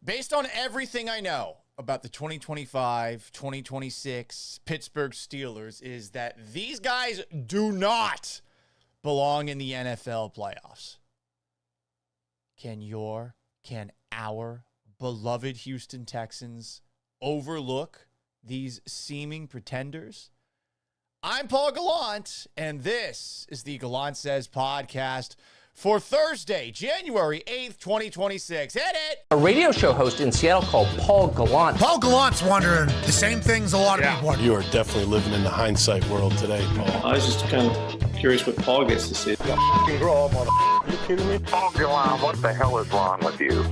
Based on everything I know about the 2025-2026 Pittsburgh Steelers is that these guys do not belong in the NFL playoffs. Can our beloved Houston Texans overlook these seeming pretenders? I'm Paul Gallant, and this is the Gallant Says podcast for Thursday, January 8th, 2026. Hit it! A radio show host in Seattle called Paul Gallant. Paul Gallant's wondering the same things a lot of people wonder. You are definitely living in the hindsight world today, Paul. I was just kind of curious what Paul gets to see. Fucking grow up, motherfucker. You kidding me? Paul Gallant, what the hell is wrong with you?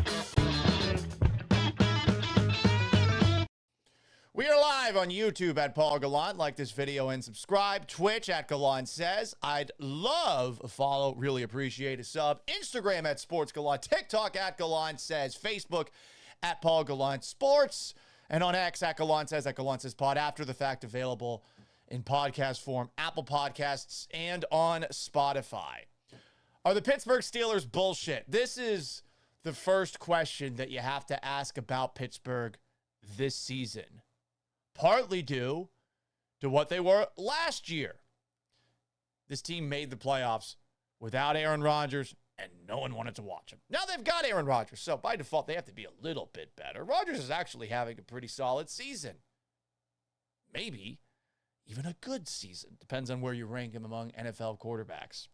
We are live on YouTube at Paul Gallant. Like this video and subscribe. Twitch at Gallant Says. I'd love a follow. Really appreciate a sub. Instagram at Sports Gallant. TikTok at Gallant Says. Facebook at Paul Gallant Sports. And on X at Gallant Says Pod. After the fact, available in podcast form. Apple Podcasts and on Spotify. Are the Pittsburgh Steelers bullshit? This is the first question that you have to ask about Pittsburgh this season. Partly due to what they were last year. This team made the playoffs without Aaron Rodgers, and no one wanted to watch him. Now they've got Aaron Rodgers, so by default, they have to be a little bit better. Rodgers is actually having a pretty solid season. Maybe even a good season. Depends on where you rank him among NFL quarterbacks.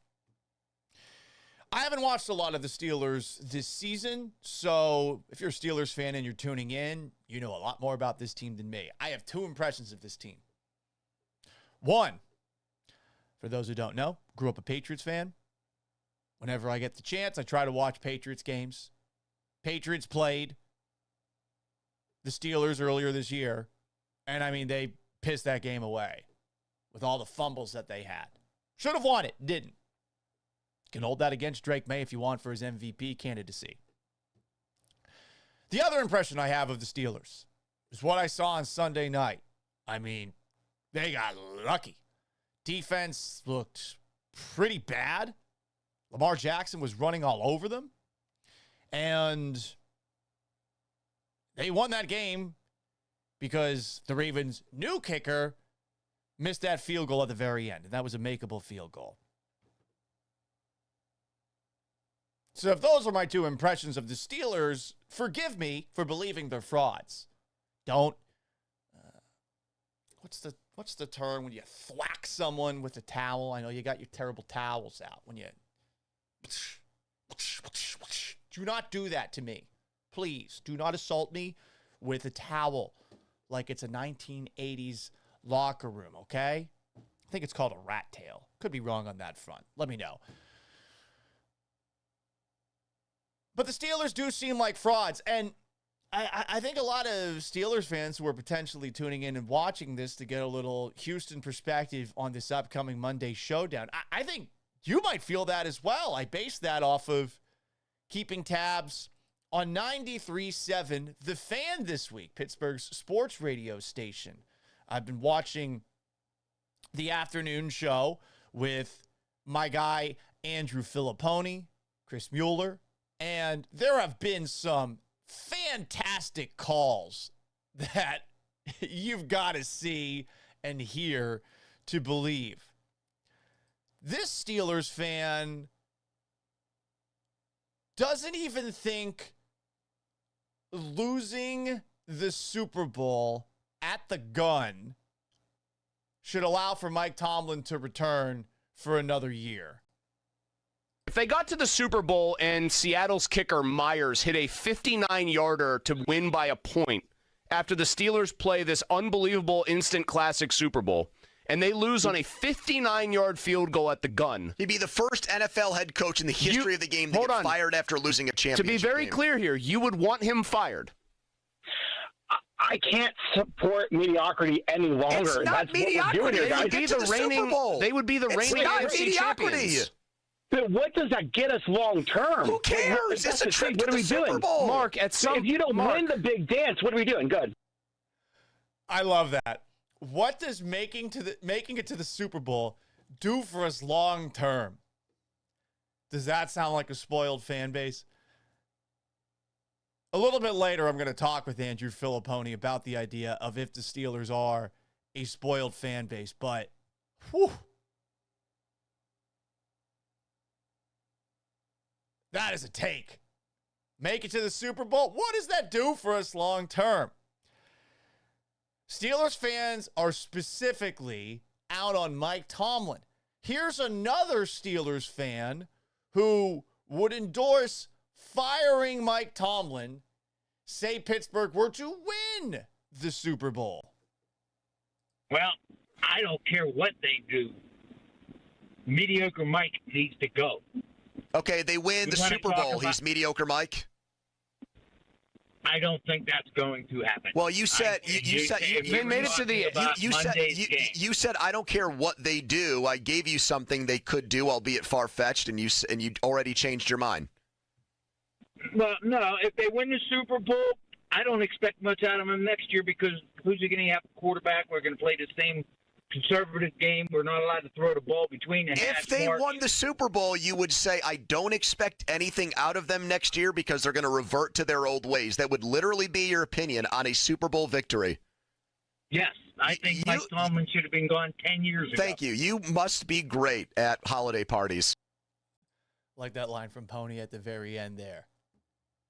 I haven't watched a lot of the Steelers this season, so if you're a Steelers fan and you're tuning in, you know a lot more about this team than me. I have two impressions of this team. One, for those who don't know, grew up a Patriots fan. Whenever I get the chance, I try to watch Patriots games. Patriots played the Steelers earlier this year, and I mean, they pissed that game away with all the fumbles that they had. Should have won it, didn't. Can hold that against Drake May if you want for his MVP candidacy. The other impression I have of the Steelers is what I saw on Sunday night. I mean, they got lucky. Defense looked pretty bad. Lamar Jackson was running all over them. And they won that game because the Ravens' new kicker missed that field goal at the very end. And that was a makeable field goal. So if those are my two impressions of the Steelers, forgive me for believing they're frauds. Don't, what's the term when you thwack someone with a towel? I know you got your terrible towels out. When you, do not do that to me. Please, do not assault me with a towel like it's a 1980s locker room, okay? I think it's called a rat tail. Could be wrong on that front. Let me know. But the Steelers do seem like frauds. And I think a lot of Steelers fans who are potentially tuning in and watching this to get a little Houston perspective on this upcoming Monday showdown, I think you might feel that as well. I based that off of keeping tabs on 93.7 The Fan this week, Pittsburgh's sports radio station. I've been watching the afternoon show with my guy Andrew Filipponi, Chris Mueller, and there have been some fantastic calls that you've got to see and hear to believe. This Steelers fan doesn't even think losing the Super Bowl at the gun should allow for Mike Tomlin to return for another year. If they got to the Super Bowl and Seattle's kicker Myers hit a 59-yarder to win by a point after the Steelers play this unbelievable instant classic Super Bowl, and they lose on a 59-yard field goal at the gun. He'd be the first NFL head coach in the history of the game to get fired after losing a championship. To be very clear here, you would want him fired. I can't support mediocrity any longer. It's not That's mediocrity. What we're doing here, guys. They would be the reigning AFC champions. But what does that get us long term? Who cares? It's a trip to the Super Bowl. Mark, if you don't win the big dance, what are we doing? Good. I love that. What does making it to the Super Bowl do for us long term? Does that sound like a spoiled fan base? A little bit later, I'm going to talk with Andrew Filipponi about the idea of if the Steelers are a spoiled fan base. But, whew, that is a take. Make it to the Super Bowl? What does that do for us long term? Steelers fans are specifically out on Mike Tomlin. Here's another Steelers fan who would endorse firing Mike Tomlin, say Pittsburgh were to win the Super Bowl. Well, I don't care what they do. Mediocre Mike needs to go. Okay, they win the Super Bowl. He's mediocre Mike. I don't think that's going to happen. Well, you said you made it to the you said I don't care what they do. I gave you something they could do, albeit far-fetched, and you already changed your mind. Well, no, if they win the Super Bowl, I don't expect much out of them next year because who's going to have a quarterback? We're going to play the same conservative game. We're not allowed to throw the ball between the hash If they marks. won the Super Bowl, you would say, I don't expect anything out of them next year because they're going to revert to their old ways. That would literally be your opinion on a Super Bowl victory. Yes, I think Mike Tomlin should have been gone 10 years ago. Thank you. You must be great at holiday parties. Like that line from Pony at the very end there.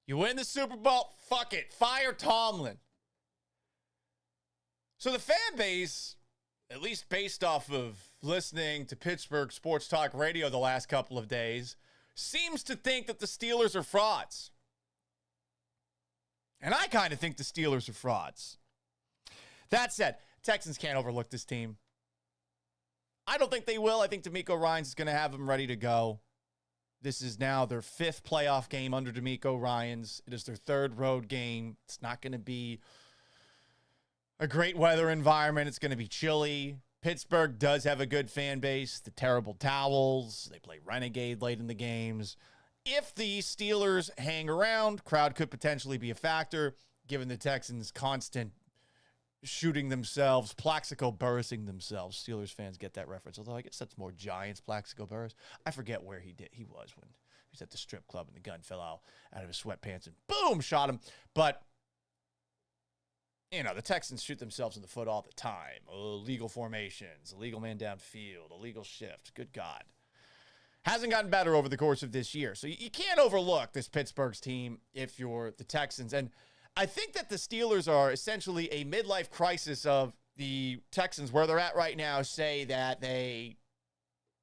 You win the Super Bowl, fuck it, fire Tomlin. So the fan base, at least based off of listening to Pittsburgh sports talk radio the last couple of days, seems to think that the Steelers are frauds. And I kind of think the Steelers are frauds. That said, Texans can't overlook this team. I don't think they will. I think D'Amico Ryans is going to have them ready to go. This is now their 5th playoff game under D'Amico Ryans. It is their 3rd road game. It's not going to be a great weather environment. It's going to be chilly. Pittsburgh does have a good fan base. The terrible towels. They play Renegade late in the games. If the Steelers hang around, crowd could potentially be a factor, given the Texans' constant shooting themselves, Plaxico Burressing themselves. Steelers fans get that reference, although I guess that's more Giants, Plaxico Burress. I forget where he was when he was at the strip club and the gun fell out of his sweatpants and boom, shot him. But, you know, the Texans shoot themselves in the foot all the time. Illegal formations, illegal man downfield, illegal shift. Good God. Hasn't gotten better over the course of this year. So you can't overlook this Pittsburgh's team if you're the Texans. And I think that the Steelers are essentially a midlife crisis of the Texans, where they're at right now, say that they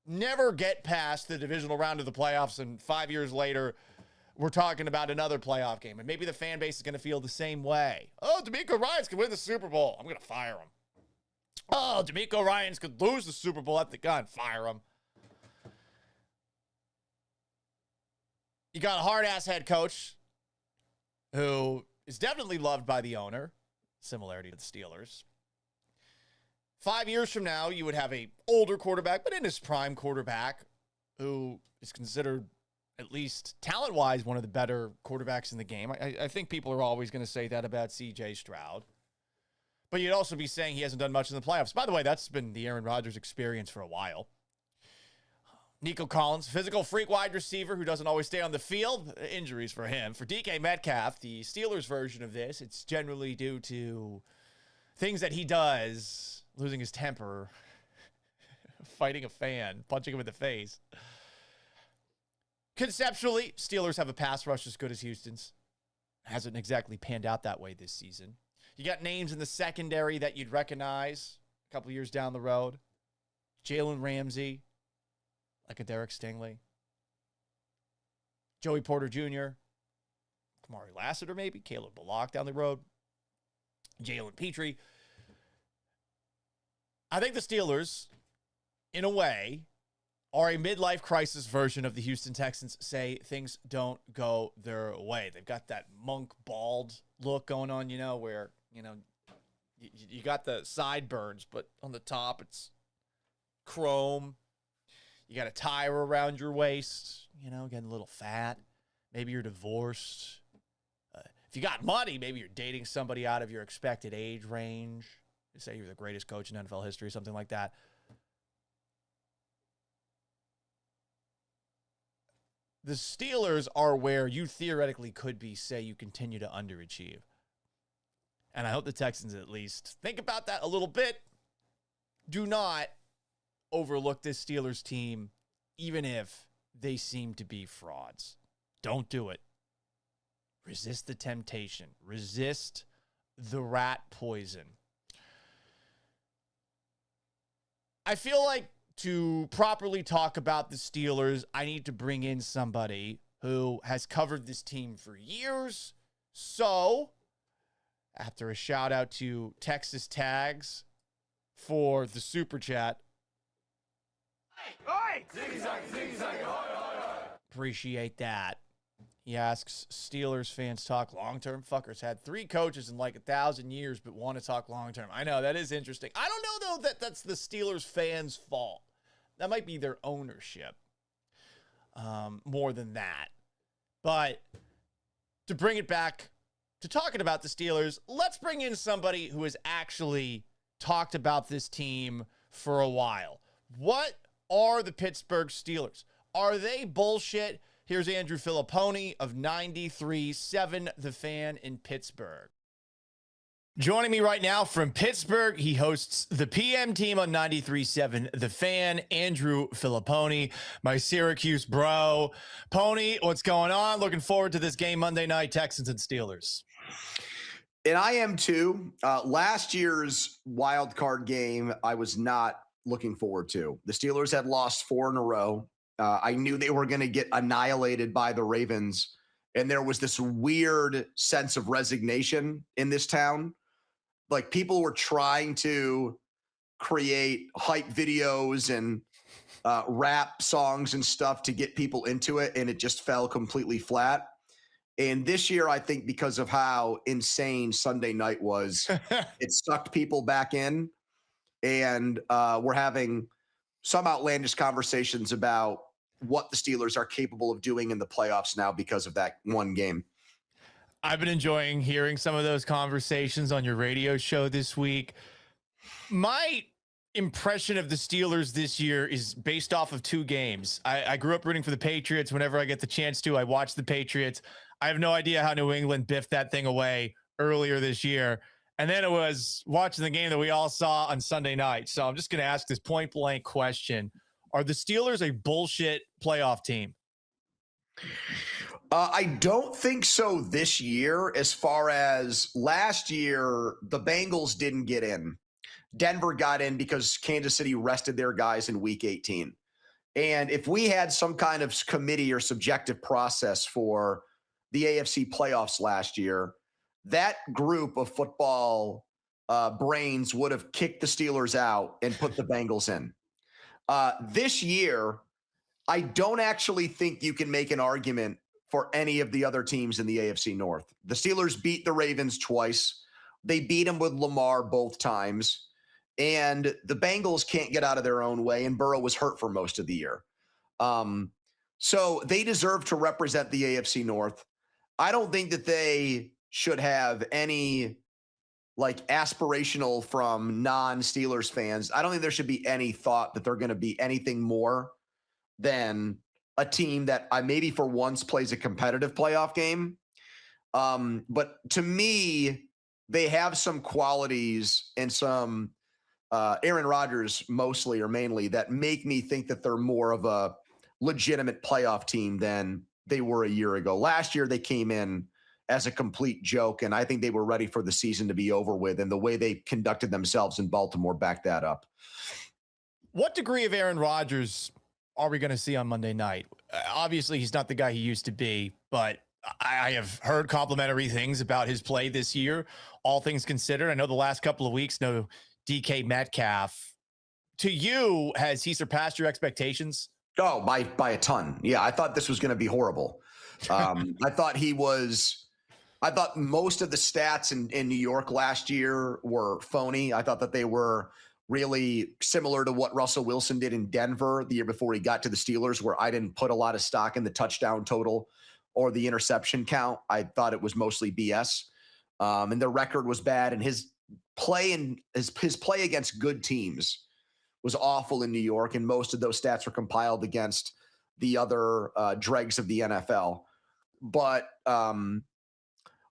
never get past the divisional round of the playoffs, and 5 years later, we're talking about another playoff game. And maybe the fan base is going to feel the same way. Oh, D'Amico Ryans could win the Super Bowl. I'm going to fire him. Oh, D'Amico Ryans could lose the Super Bowl at the gun. Fire him. You got a hard-ass head coach who is definitely loved by the owner. Similarity to the Steelers. 5 years from now, you would have a older quarterback, but in his prime quarterback, who is considered, at least talent-wise, one of the better quarterbacks in the game. I think people are always going to say that about C.J. Stroud. But you'd also be saying he hasn't done much in the playoffs. By the way, that's been the Aaron Rodgers experience for a while. Nico Collins, physical freak wide receiver who doesn't always stay on the field. Injuries for him. For DK Metcalf, the Steelers version of this, it's generally due to things that he does, losing his temper, fighting a fan, punching him in the face. Conceptually, Steelers have a pass rush as good as Houston's. Hasn't exactly panned out that way this season. You got names in the secondary that you'd recognize a couple years down the road. Jalen Ramsey, like a Derek Stingley. Joey Porter Jr., Kamari Lassiter maybe, Caleb Bullock down the road, Jalen Petrie. I think the Steelers, in a way, are a midlife crisis version of the Houston Texans. Say things don't go their way. They've got that monk bald look going on, you know, where, you know, you got the sideburns, but on the top it's chrome. You got a tire around your waist, you know, getting a little fat. Maybe you're divorced. If you got money, maybe you're dating somebody out of your expected age range. They say you're the greatest coach in NFL history, something like that. the Steelers are where you theoretically could be, say you continue to underachieve. And I hope the Texans at least think about that a little bit. Do not overlook this Steelers team, even if they seem to be frauds. Don't do it. Resist the temptation. Resist the rat poison. I feel like to properly talk about the Steelers, I need to bring in somebody who has covered this team for years. So, after a shout out to Texas Tags for the super chat. Appreciate that. He asks, Steelers fans talk long-term? Fuckers had 3 coaches in like 1,000 years, but want to talk long-term. I know, that is interesting. I don't know, though, that that's the Steelers fans' fault. That might be their ownership more than that. But to bring it back to talking about the Steelers, let's bring in somebody who has actually talked about this team for a while. What are the Pittsburgh Steelers? Are they bullshit? Here's Andrew Filipponi of 93.7 The Fan in Pittsburgh. Joining me right now from Pittsburgh, he hosts the PM team on 93.7 The Fan, Andrew Filipponi, my Syracuse bro. Pony, what's going on? Looking forward to this game Monday night, Texans and Steelers. And I am too. Last year's wild card game, I was not looking forward to. The Steelers had lost 4 in a row. I knew they were going to get annihilated by the Ravens. And there was this weird sense of resignation in this town. Like people were trying to create hype videos and rap songs and stuff to get people into it. And it just fell completely flat. And this year, I think because of how insane Sunday night was, it sucked people back in. And we're having some outlandish conversations about what the Steelers are capable of doing in the playoffs now because of that one game. I've been enjoying hearing some of those conversations on your radio show this week. My impression of the Steelers this year is based off of 2 games. I grew up rooting for the Patriots. Whenever I get the chance to, I watch the Patriots. I have no idea how New England biffed that thing away earlier this year. And then it was watching the game that we all saw on Sunday night. So I'm just going to ask this point blank question. Are the Steelers a bullshit playoff team? I don't think so this year. As far as last year, the Bengals didn't get in. Denver got in because Kansas City rested their guys in week 18. And if we had some kind of committee or subjective process for the AFC playoffs last year, that group of football brains would have kicked the Steelers out and put the Bengals in. This year, I don't actually think you can make an argument for any of the other teams in the AFC North. The Steelers beat the Ravens twice. They beat them with Lamar both times. And the Bengals can't get out of their own way, and Burrow was hurt for most of the year. So they deserve to represent the AFC North. I don't think that they should have any like aspirational from non-Steelers fans. I don't think there should be any thought that they're going to be anything more than a team that maybe for once plays a competitive playoff game. But to me, they have some qualities and some Aaron Rodgers mostly or mainly that make me think that they're more of a legitimate playoff team than they were a year ago. Last year, they came in as a complete joke, and I think they were ready for the season to be over with, and the way they conducted themselves in Baltimore backed that up. What degree of Aaron Rodgers are we going to see on Monday night? Obviously, he's not the guy he used to be, but I have heard complimentary things about his play this year, all things considered. I know the last couple of weeks, no DK Metcalf. To you, has he surpassed your expectations? Oh, by a ton. Yeah, I thought this was going to be horrible. I thought most of the stats in New York last year were phony. I thought that they were really similar to what Russell Wilson did in Denver the year before he got to the Steelers, where I didn't put a lot of stock in the touchdown total or the interception count. I thought it was mostly BS. And the record was bad. And his play against good teams was awful in New York. And most of those stats were compiled against the other dregs of the NFL. But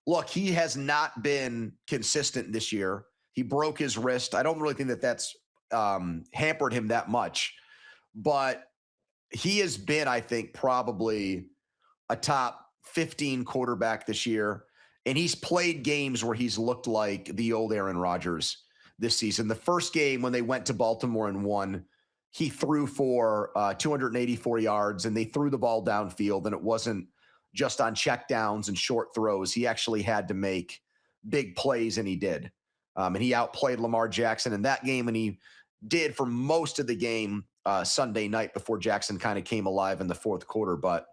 look, he has not been consistent this year. He broke his wrist. I don't really think that that's hampered him that much. But he has been, I think, probably a top 15 quarterback this year. And he's played games where he's looked like the old Aaron Rodgers this season. The first game when they went to Baltimore and won, he threw for 284 yards, and they threw the ball downfield, and it wasn't just on checkdowns and short throws. He actually had to make big plays, and he did. And he outplayed Lamar Jackson in that game, and he did for most of the game Sunday night before Jackson kind of came alive in the fourth quarter. But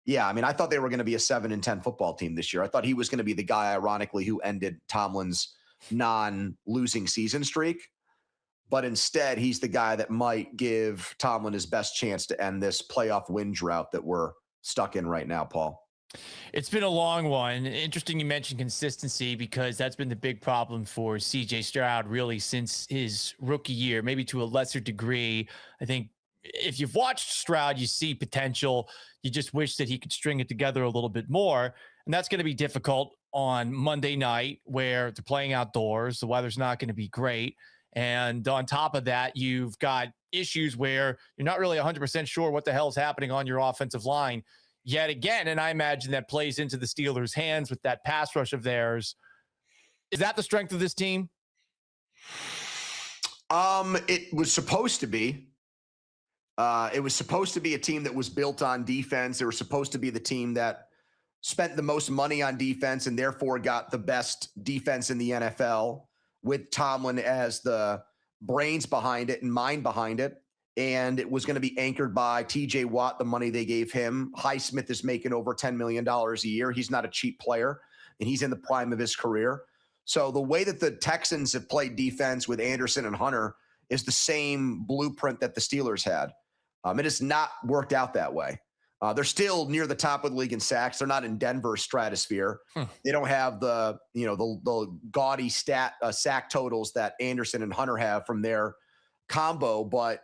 yeah, I mean, I thought they were going to be a 7-10 football team this year. I thought he was going to be the guy, ironically, who ended Tomlin's non-losing season streak. But instead, he's the guy that might give Tomlin his best chance to end this playoff win drought that we're stuck in right now, Paul. It's been a long one. Interesting you mentioned consistency, because that's been the big problem for CJ Stroud really since his rookie year, maybe to a lesser degree. I think if you've watched Stroud, you see potential. You just wish that he could string it together a little bit more. And that's going to be difficult on Monday night where they're playing outdoors. The weather's not going to be great. And on top of that, you've got issues where you're not really 100% sure what the hell is happening on your offensive line yet again. And I imagine that plays into the Steelers' hands with that pass rush of theirs. Is that the strength of this team? It was supposed to be. It was supposed to be a team that was built on defense. They were supposed to be the team that spent the most money on defense and therefore got the best defense in the NFL, with Tomlin as the brains behind it and mind behind it. And it was going to be anchored by TJ Watt, the money they gave him. Highsmith is making over $10 million a year. He's not a cheap player, and he's in the prime of his career. So the way that the Texans have played defense with Anderson and Hunter is the same blueprint that the Steelers had. It has not worked out that way. They're still near the top of the league in sacks. They're not in Denver's stratosphere. They don't have the gaudy sack totals that Anderson and Hunter have from their combo, but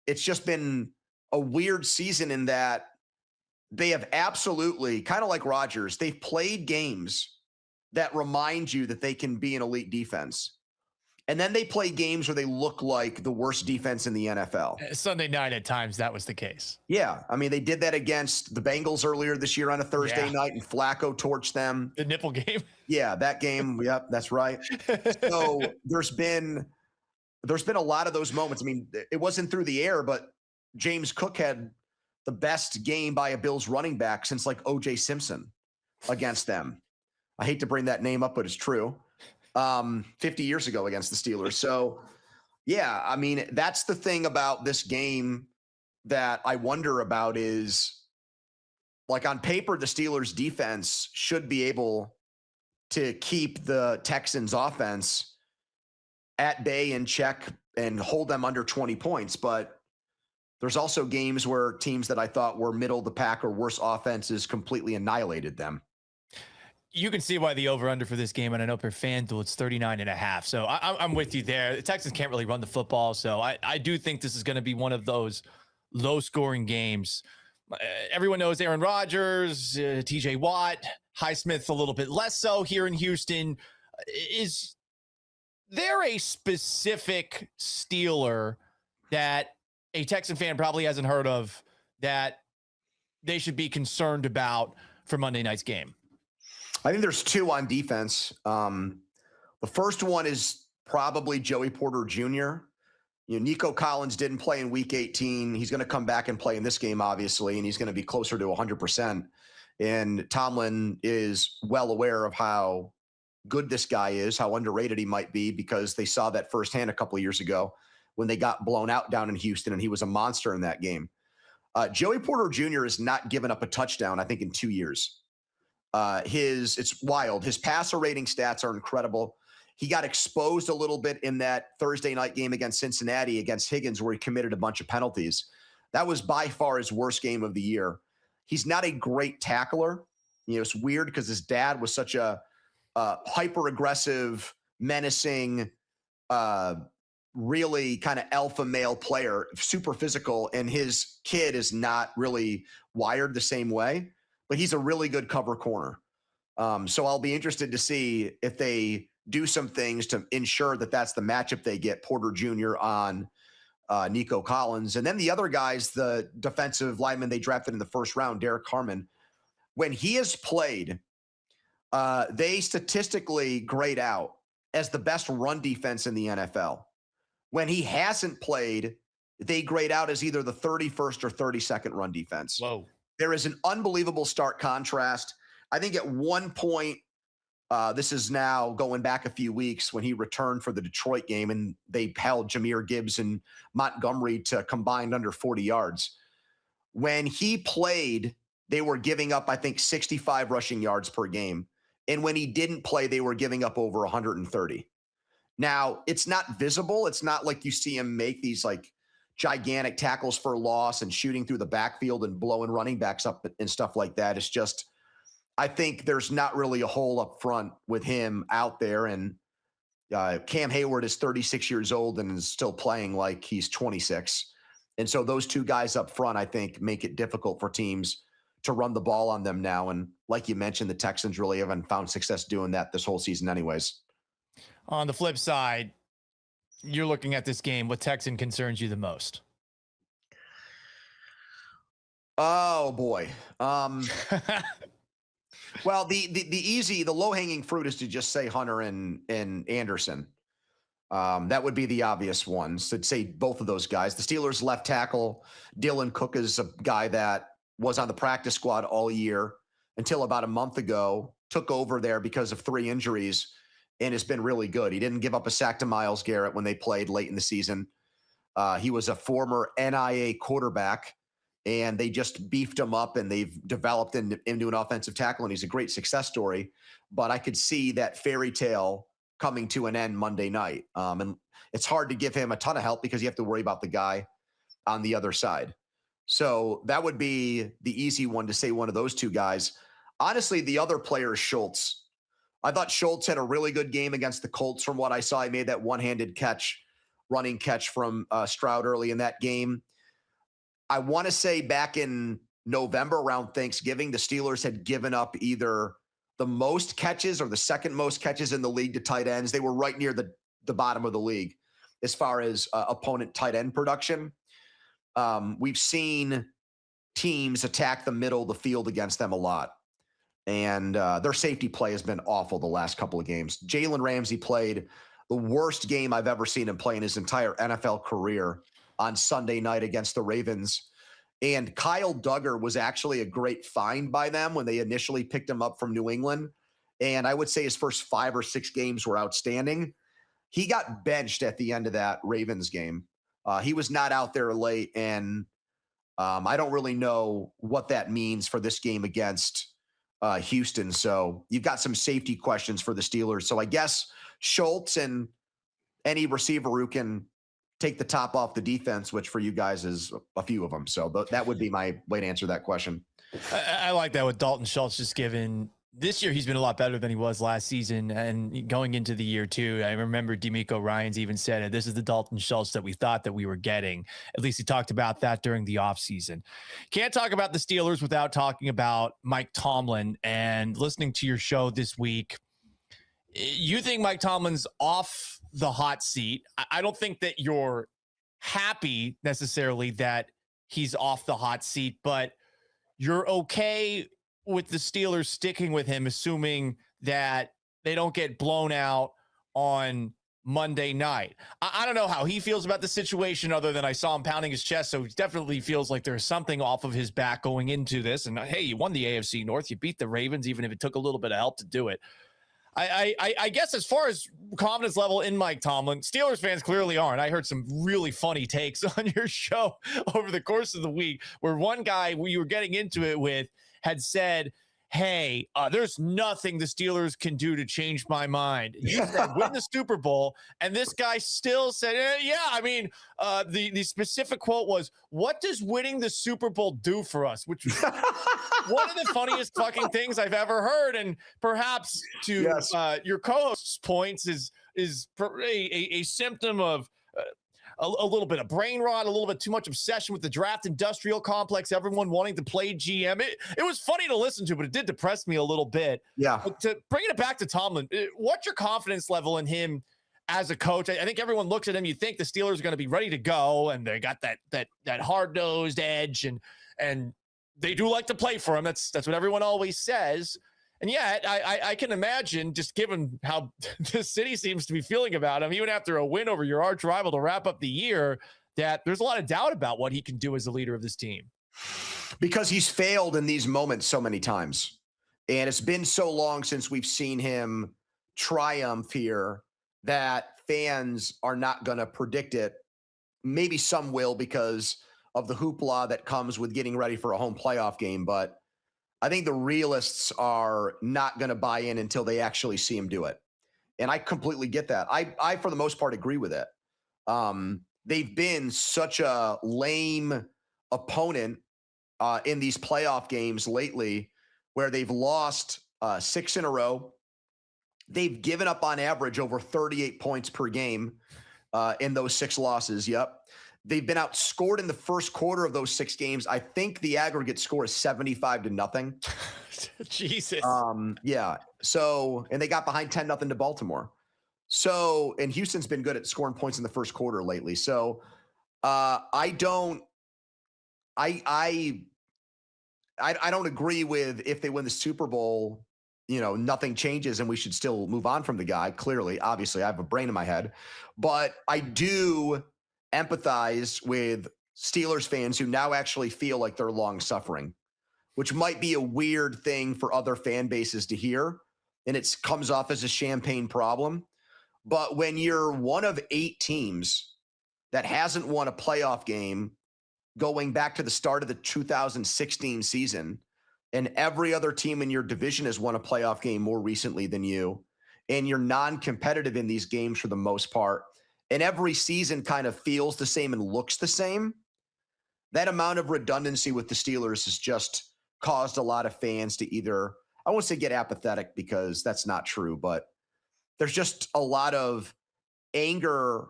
it's just been a weird season in that they have absolutely, kind of like Rodgers, they've played games that remind you that they can be an elite defense. And then they play games where they look like the worst defense in the NFL. Sunday night at times, that was the case. Yeah. I mean, they did that against the Bengals earlier this year on a Thursday night, and Flacco torched them. The nipple game. Yeah, that game. Yep, that's right. So there's been a lot of those moments. I mean, it wasn't through the air, but James Cook had the best game by a Bills running back since like O.J. Simpson against them. I hate to bring that name up, but it's true. 50 years ago against the Steelers. So, yeah, I mean, that's the thing about this game that I wonder about is, like, on paper, the Steelers defense should be able to keep the Texans offense at bay and check and hold them under 20 points. But there's also games where teams that I thought were middle of the pack or worse offenses completely annihilated them. You can see why the over-under for this game, and I know per FanDuel it's 39.5. So I'm with you there. The Texans can't really run the football, so I do think this is going to be one of those low-scoring games. Everyone knows Aaron Rodgers, TJ Watt, Highsmith a little bit less so here in Houston. Is there a specific Steeler that a Texan fan probably hasn't heard of that they should be concerned about for Monday night's game? I think there's two on defense. The first one is probably Joey Porter Jr. Nico Collins didn't play in Week 18. He's going to come back and play in this game, obviously, and he's going to be closer to 100%. And Tomlin is well aware of how good this guy is, how underrated he might be, because they saw that firsthand a couple of years ago when they got blown out down in Houston, and he was a monster in that game. Joey Porter Jr. has not given up a touchdown, I think, in 2 years. It's wild. His passer rating stats are incredible. He got exposed a little bit in that Thursday night game against Cincinnati against Higgins, where he committed a bunch of penalties. That was by far his worst game of the year. He's not a great tackler. It's weird because his dad was such a hyper aggressive, menacing, really kind of alpha male player, super physical, and his kid is not really wired the same way, but he's a really good cover corner. So I'll be interested to see if they do some things to ensure that that's the matchup they get, Porter Jr. on Nico Collins. And then the other guys, the defensive lineman they drafted in the first round, Derek Harmon, when he has played, they statistically grade out as the best run defense in the NFL. When he hasn't played, they grade out as either the 31st or 32nd run defense. Whoa. There is an unbelievable stark contrast. I think at one point, this is now going back a few weeks when he returned for the Detroit game and they held Jahmyr Gibbs and Montgomery to combined under 40 yards. When he played, they were giving up, I think, 65 rushing yards per game. And when he didn't play, they were giving up over 130. Now, it's not visible. It's not like you see him make these like gigantic tackles for loss and shooting through the backfield and blowing running backs up and stuff like that. It's just, I think there's not really a hole up front with him out there. And Cam Hayward is 36 years old and is still playing like he's 26. And so those two guys up front, I think, make it difficult for teams to run the ball on them now. And like you mentioned, the Texans really haven't found success doing that this whole season anyways. On the flip side, you're looking at this game. What Texan concerns you the most? Oh boy. Well, the low-hanging fruit is to just say Hunter and Anderson. That would be the obvious ones. To say both of those guys. The Steelers left tackle, Dylan Cook, is a guy that was on the practice squad all year until about a month ago, took over there because of 3 injuries, and has been really good. He didn't give up a sack to Myles Garrett when they played late in the season. He was a former NIA quarterback, and they just beefed him up, and they've developed into an offensive tackle, and he's a great success story. But I could see that fairy tale coming to an end Monday night. And it's hard to give him a ton of help because you have to worry about the guy on the other side. So that would be the easy one to say one of those two guys. Honestly, the other player is Schultz. I thought Schultz had a really good game against the Colts from what I saw. He made that one-handed running catch from Stroud early in that game. I want to say back in November around Thanksgiving, the Steelers had given up either the most catches or the second most catches in the league to tight ends. They were right near the bottom of the league as far as opponent tight end production. We've seen teams attack the middle of the field against them a lot. And their safety play has been awful the last couple of games. Jalen Ramsey played the worst game I've ever seen him play in his entire NFL career on Sunday night against the Ravens. And Kyle Duggar was actually a great find by them when they initially picked him up from New England. And I would say his first 5 or 6 games were outstanding. He got benched at the end of that Ravens game. He was not out there late, and I don't really know what that means for this game against Houston. So you've got some safety questions for the Steelers. So I guess Schultz and any receiver who can take the top off the defense, which for you guys is a few of them. So that would be my way to answer that question. I like that with Dalton Schultz, just given this year he's been a lot better than he was last season, and going into the year too. I remember D'Amico Ryans even said it. This is the Dalton Schultz that we thought that we were getting. At least he talked about that during the offseason. Can't talk about the Steelers without talking about Mike Tomlin. And listening to your show this week, you think Mike Tomlin's off the hot seat. I don't think that you're happy necessarily that he's off the hot seat, but you're okay with the Steelers sticking with him, assuming that they don't get blown out on Monday night. I don't know how he feels about the situation other than I saw him pounding his chest. So he definitely feels like there's something off of his back going into this. And hey, you won the AFC North. You beat the Ravens, even if it took a little bit of help to do it. I guess as far as confidence level in Mike Tomlin, Steelers fans clearly aren't. I heard some really funny takes on your show over the course of the week where one guy we were getting into it with had said, hey, there's nothing the Steelers can do to change my mind. You said win the Super Bowl, and this guy still said, yeah, I mean, the specific quote was, what does winning the Super Bowl do for us? Which was one of the funniest fucking things I've ever heard. And perhaps to your co-host's points is a symptom of a little bit of brain rot, a little bit too much obsession with the draft industrial complex, everyone wanting to play GM. It was funny to listen to, but it did depress me a little bit. Yeah. But to bring it back to Tomlin, what's your confidence level in him as a coach? I think everyone looks at him, you think the Steelers are going to be ready to go, and they got that hard-nosed edge, and they do like to play for him. That's what everyone always says. And yet, I can imagine, just given how the city seems to be feeling about him, even after a win over your arch rival to wrap up the year, that there's a lot of doubt about what he can do as the leader of this team. Because he's failed in these moments so many times. And it's been so long since we've seen him triumph here that fans are not going to predict it. Maybe some will because of the hoopla that comes with getting ready for a home playoff game, but I think the realists are not going to buy in until they actually see him do it. And I completely get that. I for the most part, agree with it. They've been such a lame opponent in these playoff games lately where they've lost 6 in a row. They've given up on average over 38 points per game in those 6 losses. Yep. They've been outscored in the first quarter of those 6 games. I think the aggregate score is 75-0. Jesus. Yeah. So, and they got behind 10-0 to Baltimore. So, and Houston's been good at scoring points in the first quarter lately. So, I don't agree with if they win the Super Bowl, nothing changes and we should still move on from the guy. Clearly, obviously, I have a brain in my head, but I do empathize with Steelers fans who now actually feel like they're long suffering, which might be a weird thing for other fan bases to hear. And it comes off as a champagne problem. But when you're one of 8 teams that hasn't won a playoff game going back to the start of the 2016 season, and every other team in your division has won a playoff game more recently than you, and you're non-competitive in these games for the most part, and every season kind of feels the same and looks the same, that amount of redundancy with the Steelers has just caused a lot of fans to either, I won't say get apathetic because that's not true, but there's just a lot of anger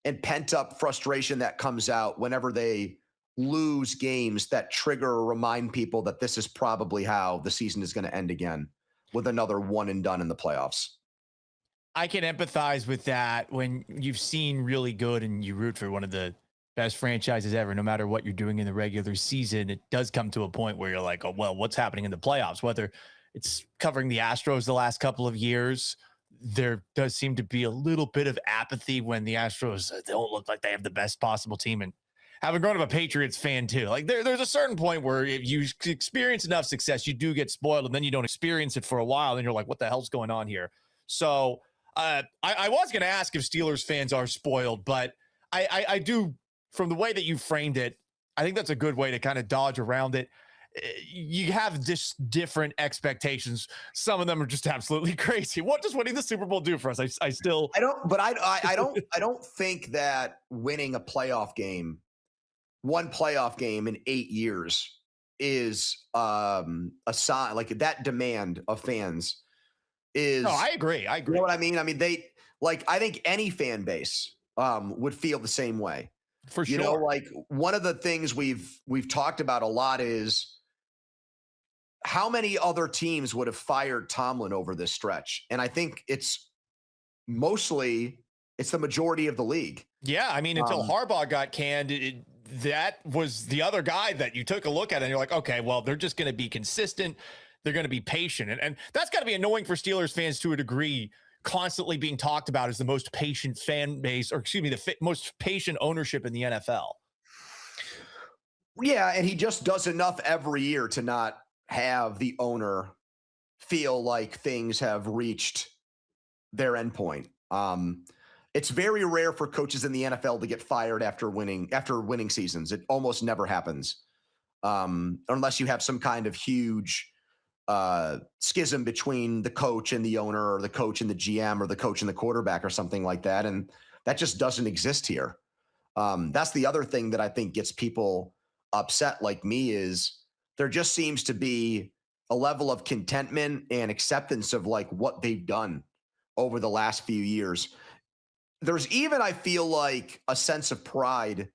and pent-up frustration that comes out whenever they lose games that trigger or remind people that this is probably how the season is going to end again, with another one and done in the playoffs. I can empathize with that when you've seen really good and you root for one of the best franchises ever, no matter what you're doing in the regular season. It does come to a point where you're like, oh, well, what's happening in the playoffs? Whether it's covering the Astros the last couple of years, there does seem to be a little bit of apathy when the Astros don't look like they have the best possible team. And having grown up a Patriots fan too, like there's a certain point where if you experience enough success, you do get spoiled, and then you don't experience it for a while, and you're like, what the hell's going on here? So I was going to ask if Steelers fans are spoiled, but I do, from the way that you framed it, I think that's a good way to kind of dodge around it. You have just different expectations. Some of them are just absolutely crazy. What does winning the Super Bowl do for us? I don't think that winning a playoff game, one playoff game in 8 years, is a sign like that. Demand of fans is. No, I agree. You know what I mean? I mean, I think any fan base would feel the same way. For sure. You know, like one of the things we've talked about a lot is how many other teams would have fired Tomlin over this stretch? And I think it's the majority of the league. Yeah, I mean, until Harbaugh got canned, that was the other guy that you took a look at and you're like, okay, well, they're just going to be consistent. They're going to be patient. And that's got to be annoying for Steelers fans to a degree, constantly being talked about as the most patient fan base, or excuse me, the most patient ownership in the NFL. Yeah, and he just does enough every year to not have the owner feel like things have reached their endpoint. It's very rare for coaches in the NFL to get fired after winning seasons. It almost never happens, unless you have some kind of huge schism between the coach and the owner, or the coach and the GM, or the coach and the quarterback, or something like that. And that just doesn't exist here. That's the other thing that I think gets people upset like me, is there just seems to be a level of contentment and acceptance of like what they've done over the last few years. there's even, I feel like, a sense of pride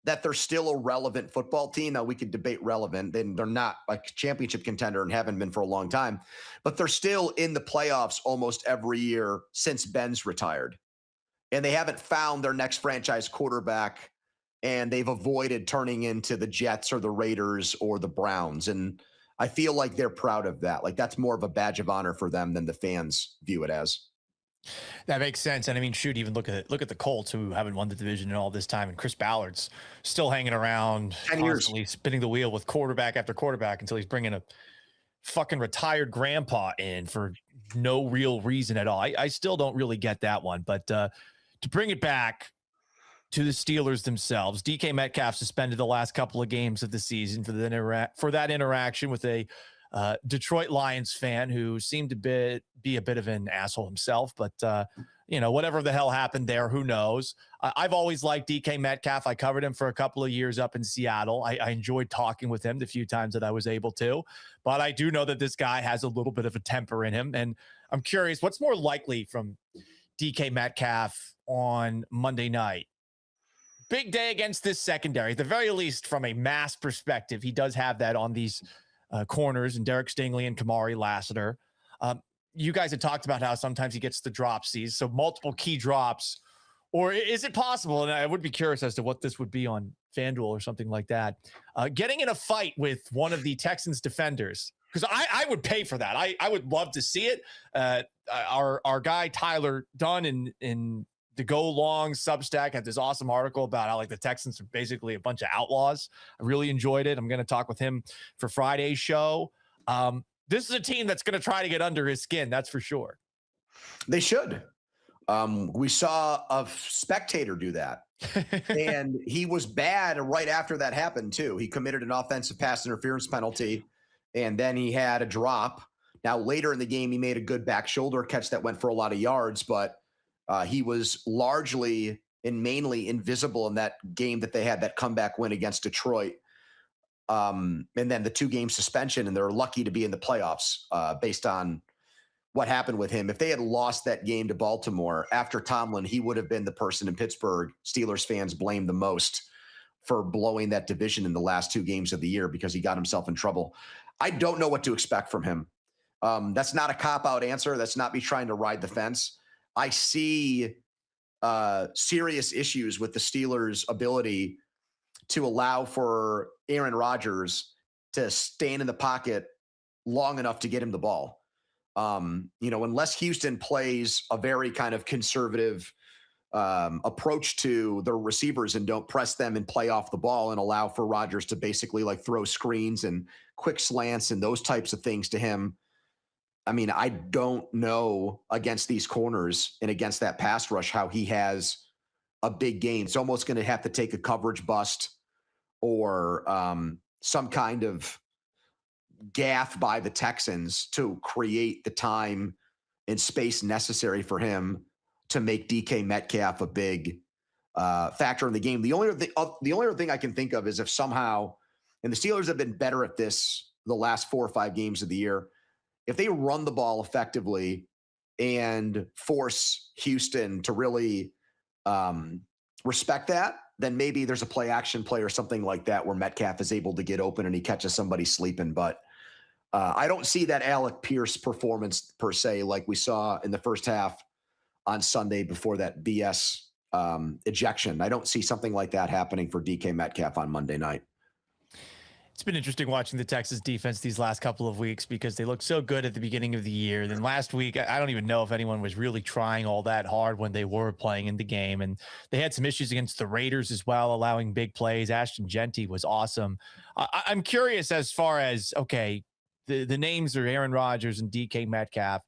that they're still a relevant football team. Now, we could debate relevant, and they're not a championship contender and haven't been for a long time, but they're still in the playoffs almost every year since Ben's retired. And they haven't found their next franchise quarterback, and they've avoided turning into the Jets or the Raiders or the Browns. And I feel like they're proud of that. Like, that's more of a badge of honor for them than the fans view it as. That makes sense. And I mean, shoot, even look at the Colts, who haven't won the division in all this time, and Chris Ballard's still hanging around, constantly spinning the wheel with quarterback after quarterback until he's bringing a fucking retired grandpa in for no real reason at all. I still don't really get that one. But to bring it back to the Steelers themselves, DK Metcalf suspended the last couple of games of the season for that interaction with a Detroit Lions fan who seemed to be a bit of an asshole himself, but whatever the hell happened there, who knows? I've always liked DK Metcalf. I covered him for a couple of years up in Seattle. I enjoyed talking with him the few times that I was able to, but I do know that this guy has a little bit of a temper in him, and I'm curious, what's more likely from DK Metcalf on Monday night? Big day against this secondary, at the very least from a mass perspective. He does have that on these corners and Derek Stingley and Kamari Lassiter. You guys had talked about how sometimes he gets the dropsies, so multiple key drops, or is it possible, and I would be curious as to what this would be on FanDuel or something like that, getting in a fight with one of the Texans defenders, because I would pay for that. I would love to see it. Our guy Tyler Dunn in the Go Long Substack had this awesome article about how, like, the Texans are basically a bunch of outlaws. I really enjoyed it. I'm going to talk with him for Friday's show. This is a team that's going to try to get under his skin. That's for sure. They should. We saw a spectator do that, and he was bad right after that happened too. He committed an offensive pass interference penalty, and then he had a drop. Now, later in the game, he made a good back shoulder catch that went for a lot of yards, but he was largely and mainly invisible in that game that they had, that comeback win against Detroit. And then the 2-game suspension, and they're lucky to be in the playoffs based on what happened with him. If they had lost that game to Baltimore after Tomlin, he would have been the person in Pittsburgh Steelers fans blame the most for blowing that division in the last 2 games of the year, because he got himself in trouble. I don't know what to expect from him. That's not a cop-out answer. That's not me trying to ride the fence. I see serious issues with the Steelers' ability to allow for Aaron Rodgers to stand in the pocket long enough to get him the ball. Unless Houston plays a very kind of conservative approach to their receivers and don't press them and play off the ball and allow for Rodgers to basically like throw screens and quick slants and those types of things to him. I mean, I don't know against these corners and against that pass rush how he has a big game. It's almost going to have to take a coverage bust or some kind of gaffe by the Texans to create the time and space necessary for him to make DK Metcalf a big factor in the game. The only other thing I can think of is if somehow, and the Steelers have been better at this the last 4 or 5 games of the year, if they run the ball effectively and force Houston to really respect that, then maybe there's a play action play or something like that where Metcalf is able to get open and he catches somebody sleeping. But I don't see that Alec Pierce performance per se like we saw in the first half on Sunday before that BS ejection. I don't see something like that happening for DK Metcalf on Monday night. It's been interesting watching the Texas defense these last couple of weeks because they looked so good at the beginning of the year. Then last week, I don't even know if anyone was really trying all that hard when they were playing in the game. And they had some issues against the Raiders as well, allowing big plays. Ashton Genty was awesome. I'm curious as far as, okay, the names are Aaron Rodgers and DK Metcalf.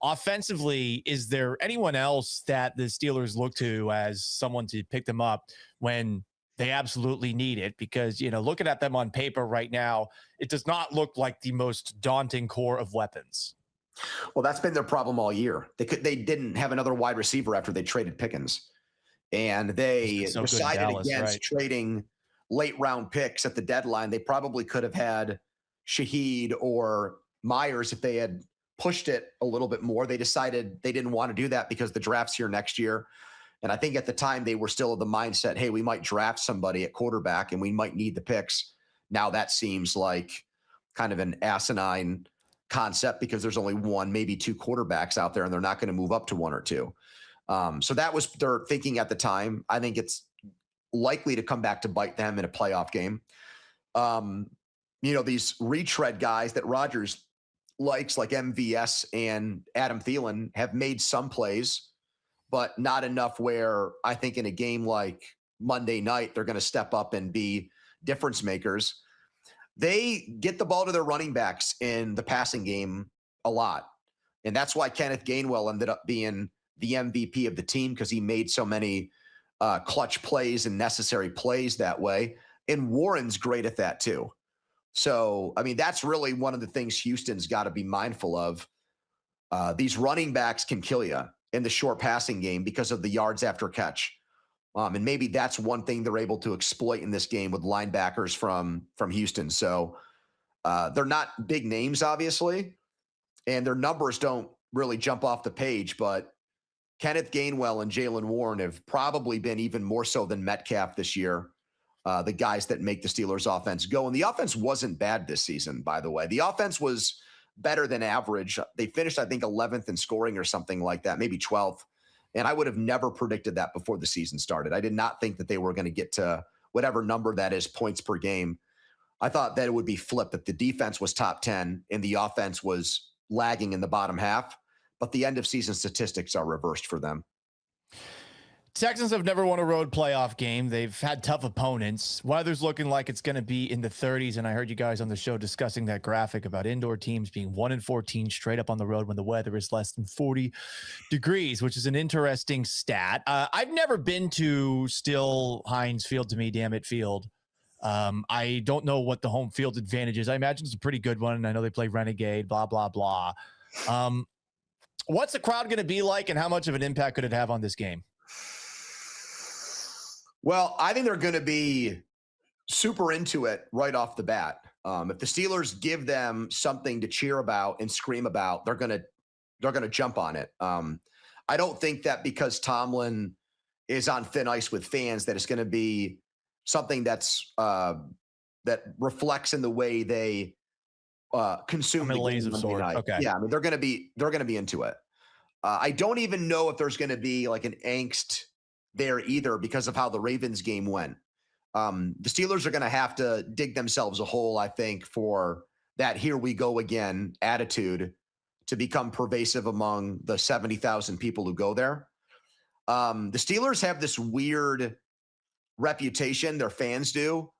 Offensively, is there anyone else that the Steelers look to as someone to pick them up when they absolutely need it? Because, looking at them on paper right now, it does not look like the most daunting core of weapons. Well, that's been their problem all year. They didn't have another wide receiver after they traded Pickens. And they decided against trading late round picks at the deadline. They probably could have had Shaheed or Myers if they had pushed it a little bit more. They decided they didn't want to do that because the draft's here next year. And I think at the time they were still of the mindset, hey, we might draft somebody at quarterback and we might need the picks. Now that seems like kind of an asinine concept because there's only one, maybe two quarterbacks out there and they're not going to move up to one or two. So that was their thinking at the time. I think it's likely to come back to bite them in a playoff game. These retread guys that Rodgers likes, like MVS and Adam Thielen, have made some plays, but not enough where I think in a game like Monday night, they're going to step up and be difference makers. They get the ball to their running backs in the passing game a lot. And that's why Kenneth Gainwell ended up being the MVP of the team, because he made so many clutch plays and necessary plays that way. And Warren's great at that too. So, I mean, that's really one of the things Houston's got to be mindful of. These running backs can kill you in the short passing game because of the yards after catch. And maybe that's one thing they're able to exploit in this game with linebackers from Houston. So they're not big names, obviously, and their numbers don't really jump off the page. But Kenneth Gainwell and Jalen Warren have probably been even more so than Metcalf this year, the guys that make the Steelers offense go. And the offense wasn't bad this season, by the way. The offense was better than average. They finished, I think, 11th in scoring or something like that, maybe 12th. And I would have never predicted that before the season started. I did not think that they were going to get to whatever number that is, points per game. I thought that it would be flipped, that the defense was top 10 and the offense was lagging in the bottom half. But the end of season statistics are reversed for them. Texans have never won a road playoff game. They've had tough opponents. Weather's looking like it's going to be in the 30s, and I heard you guys on the show discussing that graphic about indoor teams being 1-14 straight up on the road when the weather is less than 40 degrees, which is an interesting stat. I've never been to Still Heinz Field, to me, damn it, Field. I don't know what the home field advantage is. I imagine it's a pretty good one. I know they play Renegade, blah, blah, blah. What's the crowd going to be like, and how much of an impact could it have on this game? Well, I think they're going to be super into it right off the bat. If the Steelers give them something to cheer about and scream about, they're going to jump on it. I don't think that because Tomlin is on thin ice with fans that it's going to be something that's that reflects in the way they consume the game Monday night. Okay. Yeah, I mean they're going to be into it. I don't even know if there's going to be like an angst there either because of how the Ravens game went. The Steelers are going to have to dig themselves a hole, I think, for that here we go again attitude to become pervasive among the 70,000 people who go there. The Steelers have this weird reputation, their fans do,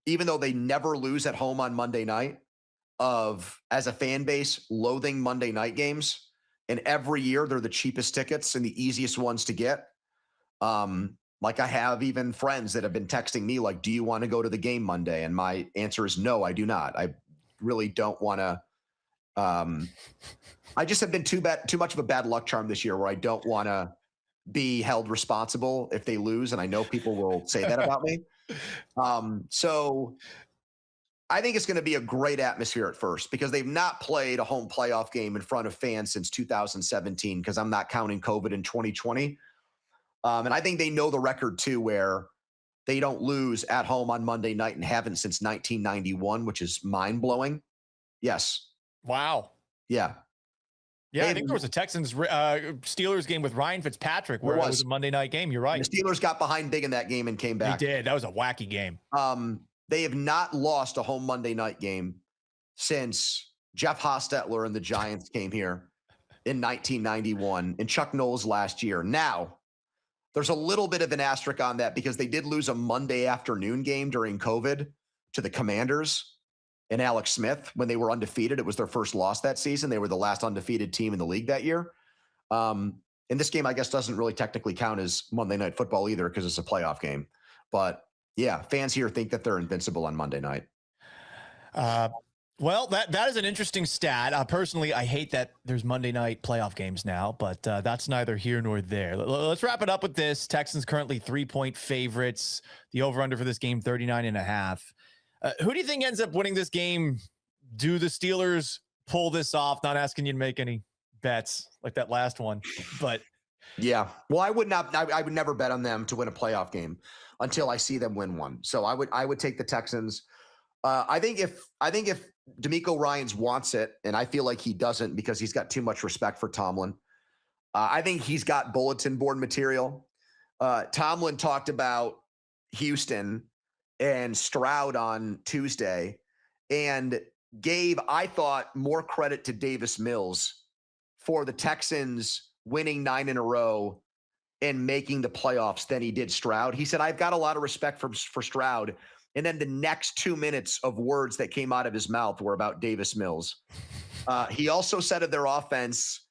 even though they never lose at home on Monday night, of, as a fan base, loathing Monday night games. And every year they're the cheapest tickets and the easiest ones to get. Like I have even friends that have been texting me like, do you want to go to the game Monday? And my answer is no, I do not. I really don't want to. I just have been too much of a bad luck charm this year where I don't want to be held responsible if they lose. And I know people will say that about me. So I think it's going to be a great atmosphere at first because they've not played a home playoff game in front of fans since 2017, because I'm not counting COVID in 2020. And I think they know the record too, where they don't lose at home on Monday night and haven't since 1991, which is mind blowing. Yes. Wow. Yeah. Yeah, I think there was a Texans Steelers game with Ryan Fitzpatrick where it was a Monday night game. You're right. And the Steelers got behind big in that game and came back. They did. That was a wacky game. They have not lost a home Monday night game since Jeff Hostetler and the Giants came here in 1991 and Chuck Knowles last year. Now, there's a little bit of an asterisk on that because they did lose a Monday afternoon game during COVID to the Commanders and Alex Smith when they were undefeated. It was their first loss that season. They were the last undefeated team in the league that year. And this game, I guess, doesn't really technically count as Monday Night Football either because it's a playoff game. But yeah, fans here think that they're invincible on Monday night. Well, that is an interesting stat. Personally, I hate that there's Monday night playoff games now, but that's neither here nor there. Let's wrap it up with this. Texans currently 3-point favorites. The over-under for this game, 39.5. Who do you think ends up winning this game? Do the Steelers pull this off? Not asking you to make any bets like that last one, but Yeah. Well, I would not. I would never bet on them to win a playoff game until I see them win one. So I would take the Texans. I think if DeMeco Ryans wants it, and I feel like he doesn't because he's got too much respect for Tomlin. I think he's got bulletin board material. Tomlin talked about Houston and Stroud on Tuesday and gave, I thought, more credit to Davis Mills for the Texans winning 9 in a row and making the playoffs than he did Stroud. He said, I've got a lot of respect for Stroud. And then the next 2 minutes of words that came out of his mouth were about Davis Mills. He also said of their offense,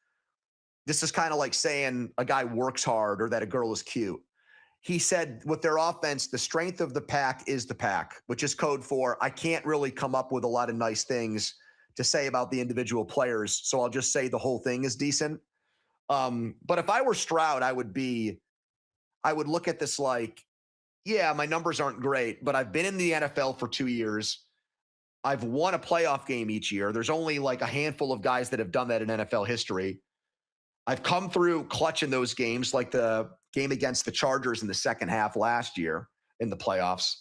this is kind of like saying a guy works hard or that a girl is cute. He said with their offense, the strength of the pack is the pack, which is code for I can't really come up with a lot of nice things to say about the individual players. So I'll just say the whole thing is decent. But if I were Stroud, I would look at this like, yeah, my numbers aren't great, but I've been in the NFL for 2 years. I've won a playoff game each year. There's only like a handful of guys that have done that in NFL history. I've come through clutch in those games, like the game against the Chargers in the second half last year in the playoffs.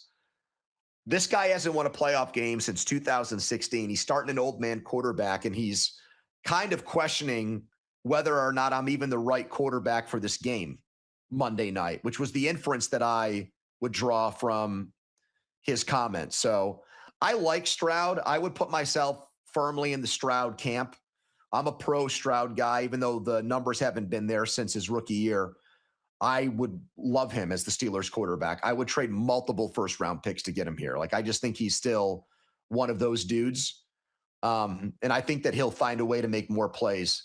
This guy hasn't won a playoff game since 2016. He's starting an old man quarterback, and he's kind of questioning whether or not I'm even the right quarterback for this game Monday night, which was the inference that I would draw from his comments. So I like Stroud. I would put myself firmly in the Stroud camp. I'm a pro Stroud guy, even though the numbers haven't been there since his rookie year. I would love him as the Steelers quarterback. I would trade multiple first-round picks to get him here. Like, I just think he's still one of those dudes. And I think that he'll find a way to make more plays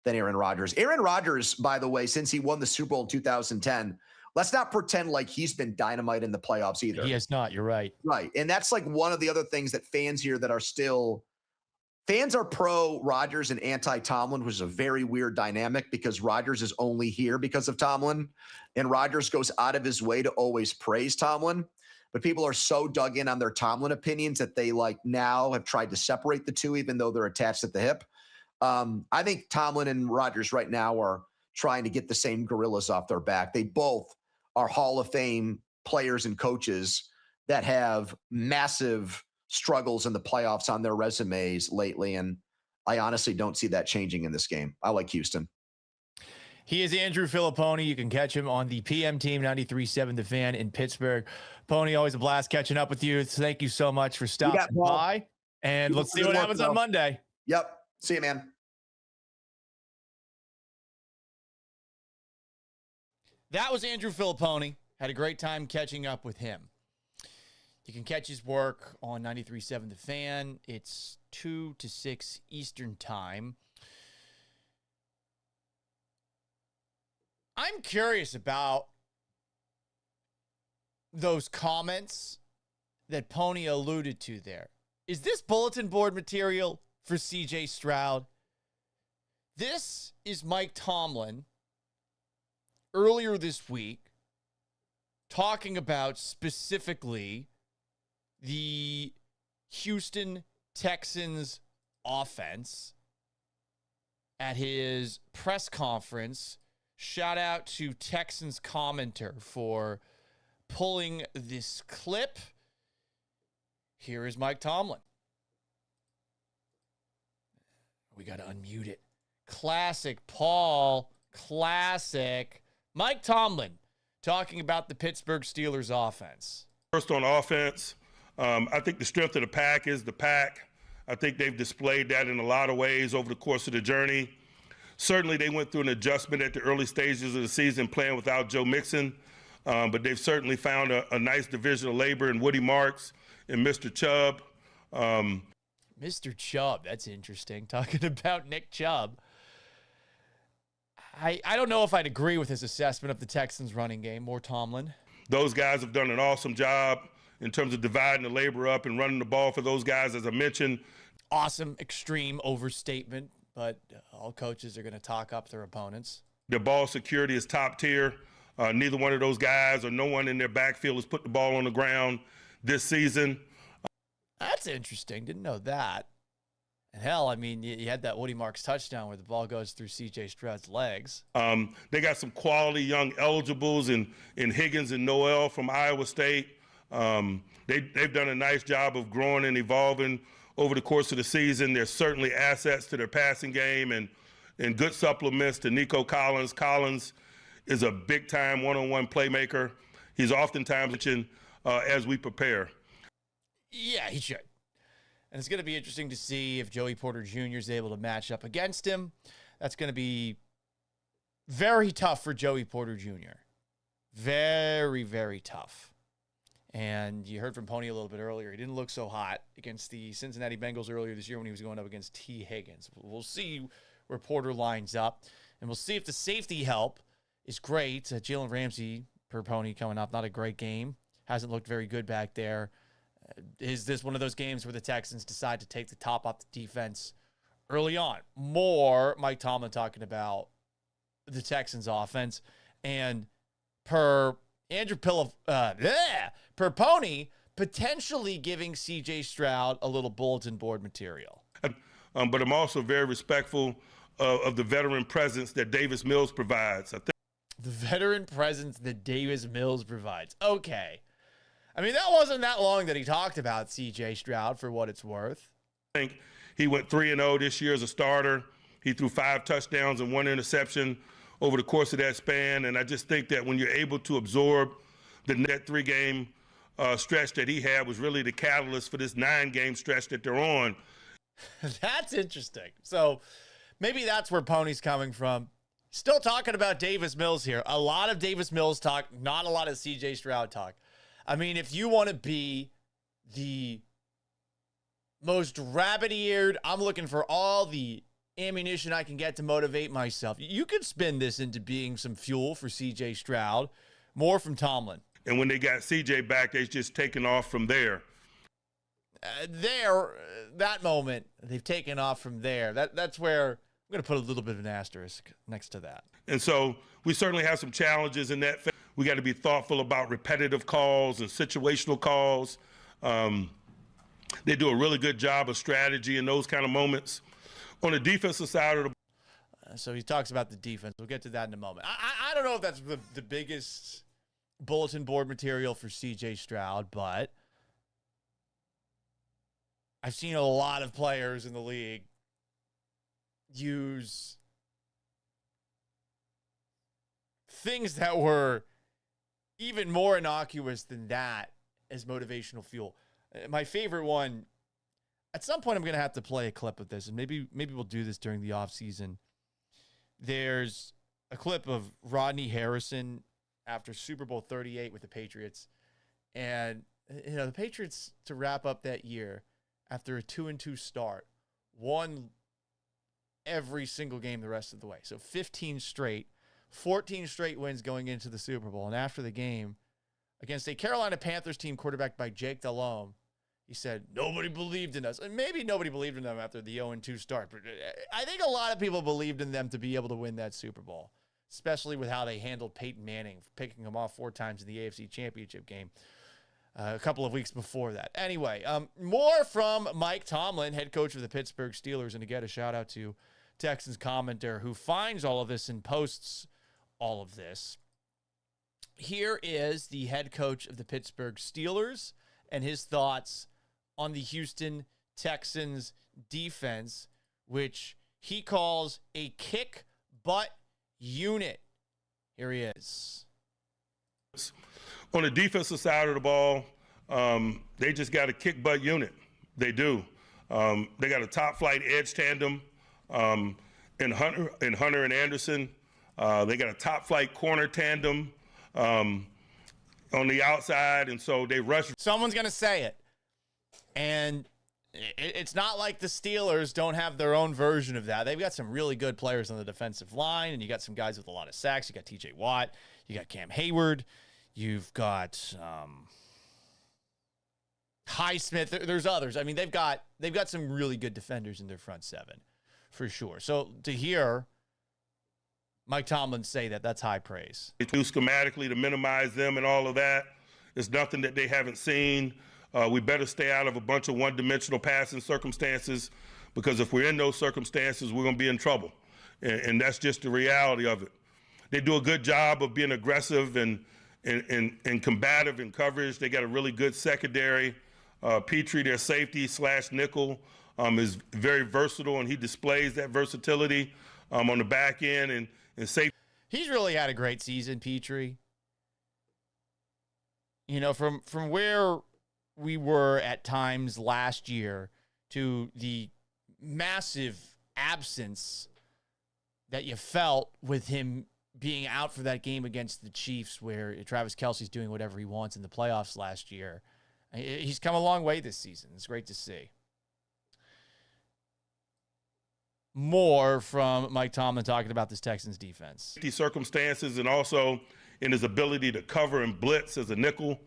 than Aaron Rodgers. Aaron Rodgers, by the way, since he won the Super Bowl in 2010, let's not pretend like he's been dynamite in the playoffs either. He has not. You're right. Right. And that's like one of the other things that fans here that are still – fans are pro Rodgers and anti Tomlin, which is a very weird dynamic because Rodgers is only here because of Tomlin, and Rodgers goes out of his way to always praise Tomlin. But people are so dug in on their Tomlin opinions that they like now have tried to separate the two, even though they're attached at the hip. I think Tomlin and Rodgers right now are trying to get the same gorillas off their back. They both are Hall of Fame players and coaches that have massive struggles in the playoffs on their resumes lately, and I honestly don't see that changing in this game. I like Houston. He is Andrew Filipponi. You can catch him on the PM team 93.7 The Fan in Pittsburgh. Pony, always a blast catching up with you. Thank you so much for stopping by, and let's see what happens on Monday. Yep. See you, man. That was Andrew Filipponi. Had a great time catching up with him. You can catch his work on 93.7 The Fan. It's 2 to 6 Eastern Time. I'm curious about those comments that Pony alluded to there. Is this bulletin board material for CJ Stroud? This is Mike Tomlin earlier this week talking about specifically the Houston Texans offense at his press conference. Shout out to Texans commenter for pulling this clip. Here is Mike Tomlin. We got to unmute it. Classic, Paul. Classic. Mike Tomlin talking about the Pittsburgh Steelers offense. First on offense, I think the strength of the pack is the pack. I think they've displayed that in a lot of ways over the course of the journey. Certainly they went through an adjustment at the early stages of the season playing without Joe Mixon, but they've certainly found a nice division of labor in Woody Marks and Mr. Chubb. Mr. Chubb, that's interesting. Talking about Nick Chubb. I don't know if I'd agree with his assessment of the Texans running game. More Tomlin. Those guys have done an awesome job in terms of dividing the labor up and running the ball for those guys, as I mentioned. Awesome, extreme overstatement, but all coaches are going to talk up their opponents. The ball security is top tier. Neither one of those guys or no one in their backfield has put the ball on the ground this season. That's interesting. Didn't know that. And hell, I mean, you had that Woody Marks touchdown where the ball goes through C.J. Stroud's legs. They got some quality young eligibles in Higgins and Noel from Iowa State. They've done a nice job of growing and evolving over the course of the season. There's certainly assets to their passing game and good supplements to Nico Collins. Collins is a big-time one-on-one playmaker. He's oftentimes mentioned as we prepare. Yeah, he should. And it's going to be interesting to see if Joey Porter Jr. is able to match up against him. That's going to be very tough for Joey Porter Jr. Very, very tough. And you heard from Pony a little bit earlier. He didn't look so hot against the Cincinnati Bengals earlier this year when he was going up against T. Higgins. We'll see where Porter lines up. And we'll see if the safety help is great. Jalen Ramsey, per Pony, coming off not a great game. Hasn't looked very good back there. Is this one of those games where the Texans decide to take the top off the defense early on? More Mike Tomlin talking about the Texans offense. And per Andrew per Pony, potentially giving C.J. Stroud a little bulletin board material. But I'm also very respectful of the veteran presence that Davis Mills provides. I think the veteran presence that Davis Mills provides. Okay. I mean, that wasn't that long that he talked about C.J. Stroud, for what it's worth. I think he went 3-0 this year as a starter. He threw 5 touchdowns and 1 interception over the course of that span. And I just think that when you're able to absorb that 3-game stretch that he had was really the catalyst for this 9-game stretch that they're on. That's interesting. So maybe that's where Pony's coming from. Still talking about Davis Mills here. A lot of Davis Mills talk, not a lot of C.J. Stroud talk. I mean, if you want to be the most rabbit-eared, I'm looking for all the ammunition I can get to motivate myself. You could spin this into being some fuel for C.J. Stroud. More from Tomlin. And when they got C.J. back, they've just taken off from there. That moment, they've taken off from there. That's where I'm going to put a little bit of an asterisk next to that. And so we certainly have some challenges in that. We got to be thoughtful about repetitive calls and situational calls. They do a really good job of strategy in those kind of moments. On the defensive side of the so he talks about the defense. We'll get to that in a moment. I don't know if that's the biggest bulletin board material for C.J. Stroud, but I've seen a lot of players in the league use things that were even more innocuous than that as motivational fuel. My favorite one, at some point I'm going to have to play a clip of this, and maybe we'll do this during the offseason. There's a clip of Rodney Harrison after Super Bowl 38 with the Patriots. And, you know, the Patriots, to wrap up that year, after a 2-2 start, won every single game the rest of the way. So 15 straight. 14 straight wins going into the Super Bowl. And after the game, against a Carolina Panthers team quarterbacked by Jake Delhomme, he said, nobody believed in us. And maybe nobody believed in them after the 0-2 start. But I think a lot of people believed in them to be able to win that Super Bowl, especially with how they handled Peyton Manning, picking him off 4 times in the AFC Championship game a couple of weeks before that. Anyway, more from Mike Tomlin, head coach of the Pittsburgh Steelers. And again, a shout-out to Texans commentator who finds all of this and posts all of this. Here is the head coach of the Pittsburgh Steelers and his thoughts on the Houston Texans defense, which he calls a kick-butt unit. Here he is. On the defensive side of the ball, they just got a kick-butt unit. They do. They got a top-flight edge tandem in Hunter and Anderson. They got a top-flight corner tandem on the outside, and so they rush. Someone's going to say it. And it's not like the Steelers don't have their own version of that. They've got some really good players on the defensive line, and you got some guys with a lot of sacks. You got T.J. Watt. You got Cam Hayward. You've got Highsmith. There's others. I mean, they've got some really good defenders in their front seven, for sure. So to hear Mike Tomlin say that's high praise. They do schematically to minimize them and all of that. It's nothing that they haven't seen. We better stay out of a bunch of one-dimensional passing circumstances. because if we're in those circumstances, we're going to be in trouble. And that's just the reality of it. They do a good job of being aggressive and combative in coverage. They got a really good secondary. Petrie, their safety / nickel, is very versatile, and he displays that versatility on the back end and safety. He's really had a great season, Petrie. You know, from where we were at times last year to the massive absence that you felt with him being out for that game against the Chiefs, where Travis Kelce's doing whatever he wants in the playoffs last year. He's come a long way this season. It's great to see. More from Mike Tomlin talking about this Texans defense. These circumstances, and also in his ability to cover and blitz as a nickel.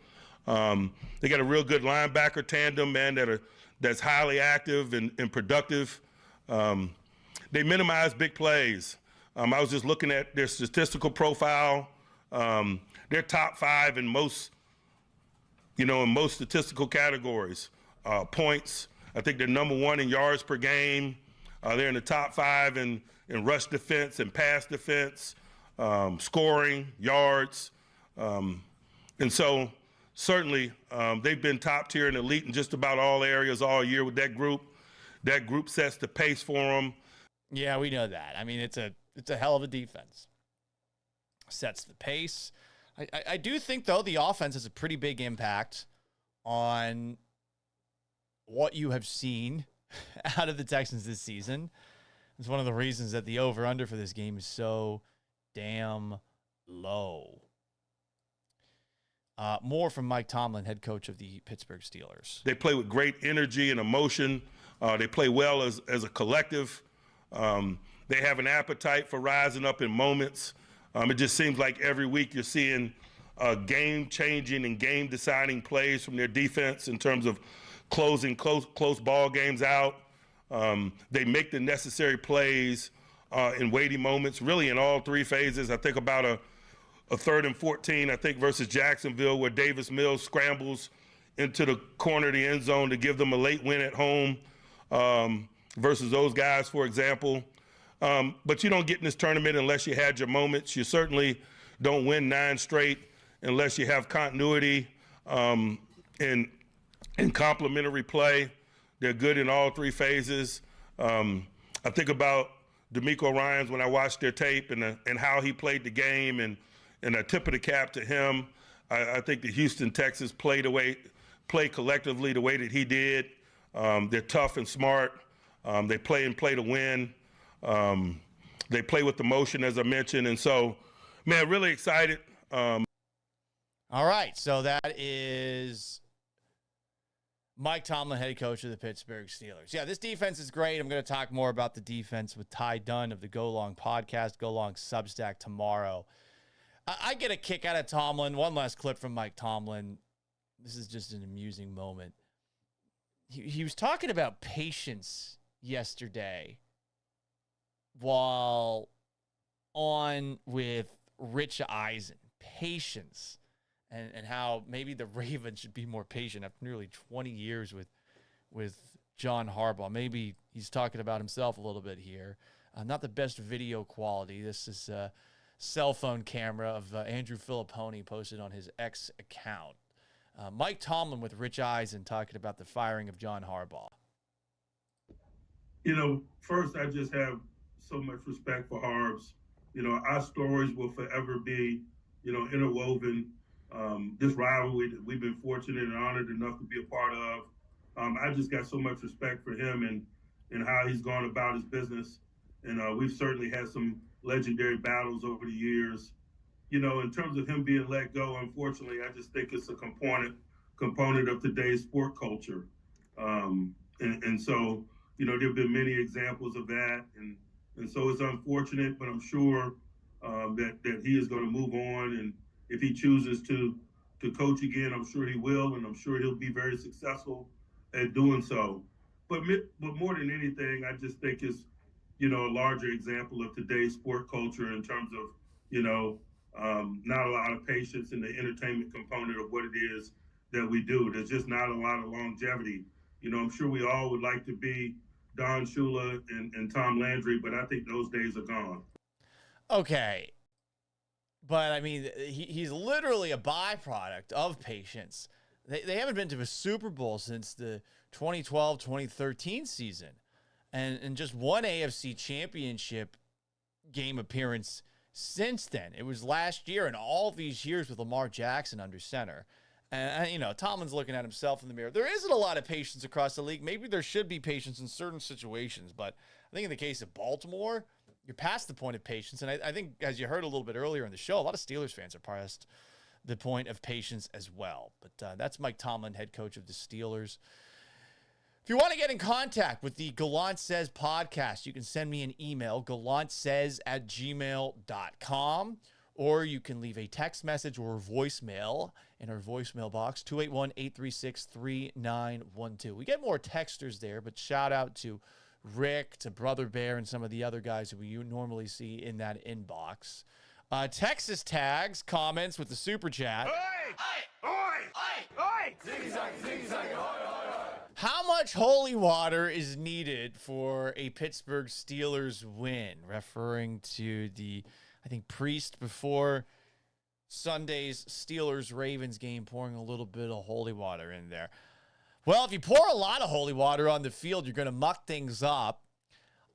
They got a real good linebacker tandem, man, that's highly active and productive. They minimize big plays. I was just looking at their statistical profile. They're top 5 in most statistical categories. Points, I think they're number 1 in yards per game. They're in the top 5 in rush defense and pass defense, scoring, yards. And so certainly they've been top tier and elite in just about all areas all year with that group. That group sets the pace for them. Yeah, we know that. I mean, it's a hell of a defense. Sets the pace. I do think, though, the offense has a pretty big impact on what you have seen out of the Texans this season. It's one of the reasons that the over-under for this game is so damn low. More from Mike Tomlin, head coach of the Pittsburgh Steelers. They play with great energy and emotion. They play well as a collective. They have an appetite for rising up in moments. It just seems like every week you're seeing game-changing and game-deciding plays from their defense in terms of closing close ball games out. They make the necessary plays in weighty moments, really in all 3 phases. I think about a 3rd and 14, I think, versus Jacksonville, where Davis Mills scrambles into the corner of the end zone to give them a late win at home versus those guys, for example. But you don't get in this tournament unless you had your moments. You certainly don't win 9 straight unless you have continuity and complementary play. They're good in all 3 phases. I think about D'Amico Ryans when I watched their tape and how he played the game, and a tip of the cap to him. I think the Houston Texans play collectively the way that he did. They're tough and smart. They play to win. They play with emotion, as I mentioned. And so, man, really excited. All right, so that is Mike Tomlin, head coach of the Pittsburgh Steelers. Yeah, this defense is great. I'm going to talk more about the defense with Ty Dunn of the Go Long podcast, Go Long Substack tomorrow. I get a kick out of Tomlin. One last clip from Mike Tomlin. This is just an amusing moment. He was talking about patience yesterday while on with Rich Eisen. Patience. And how maybe the Ravens should be more patient after nearly 20 years with John Harbaugh. Maybe he's talking about himself a little bit here. Not the best video quality. This is a cell phone camera of Andrew Filipponi posted on his X account. Mike Tomlin with Rich Eisen talking about the firing of John Harbaugh. You know, first, I just have so much respect for Harbs. You know, our stories will forever be, interwoven. This rivalry that we've been fortunate and honored enough to be a part of. I just got so much respect for him and how he's gone about his business. And we've certainly had some legendary battles over the years. You know, in terms of him being let go, unfortunately, I just think it's a component of today's sport culture. And so, there have been many examples of that. And so it's unfortunate, but I'm sure that he is going to move on. And if he chooses to coach again, I'm sure he will, and I'm sure he'll be very successful at doing so. But more than anything, I just think it's, a larger example of today's sport culture in terms of, not a lot of patience in the entertainment component of what it is that we do. There's just not a lot of longevity. I'm sure we all would like to be Don Shula and Tom Landry, but I think those days are gone. Okay. But, I mean, he's literally a byproduct of patience. They haven't been to a Super Bowl since the 2012-2013 season. And just one AFC championship game appearance since then. It was last year, and all these years with Lamar Jackson under center. And, you know, Tomlin's looking at himself in the mirror. There isn't a lot of patience across the league. Maybe there should be patience in certain situations. But I think in the case of Baltimore, you're past the point of patience. And I think, as you heard a little bit earlier in the show, a lot of Steelers fans are past the point of patience as well. But that's Mike Tomlin, head coach of the Steelers. If you want to get in contact with the Gallant Says podcast, you can send me an email, gallantsays@gmail.com, or you can leave a text message or a voicemail in our voicemail box, 281-836-3912. We get more texters there, but shout out to Rick, to Brother Bear, and some of the other guys who we normally see in that inbox. Texas tags comments with the super chat. How much holy water is needed for a Pittsburgh Steelers win? Referring to the, I think, priest before Sunday's Steelers-Ravens game, pouring a little bit of holy water in there. Well, if you pour a lot of holy water on the field, you're going to muck things up.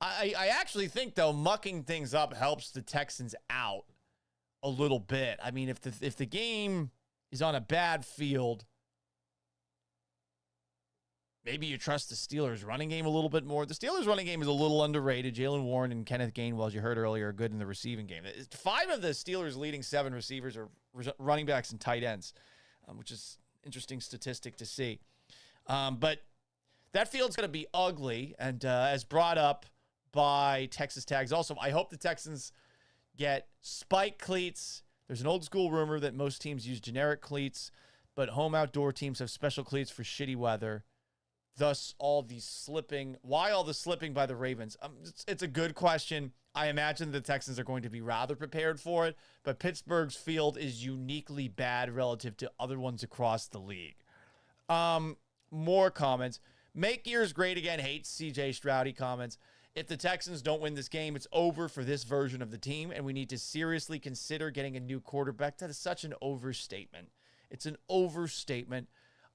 I actually think, though, mucking things up helps the Texans out a little bit. I mean, if the game is on a bad field, maybe you trust the Steelers' running game a little bit more. The Steelers' running game is a little underrated. Jalen Warren and Kenneth Gainwell, as you heard earlier, are good in the receiving game. 5 of the Steelers' leading 7 receivers are running backs and tight ends, which is an interesting statistic to see. But that field's going to be ugly, and as brought up by Texas Tags. Also, I hope the Texans get spike cleats. There's an old school rumor that most teams use generic cleats, but home outdoor teams have special cleats for shitty weather. Thus, all the slipping. Why all the slipping by the Ravens? It's a good question. I imagine the Texans are going to be rather prepared for it, but Pittsburgh's field is uniquely bad relative to other ones across the league. More comments. Make ears great again. Hates CJ Stroud. He comments, if the Texans don't win this game, it's over for this version of the team, and we need to seriously consider getting a new quarterback. That is such an overstatement. It's an overstatement.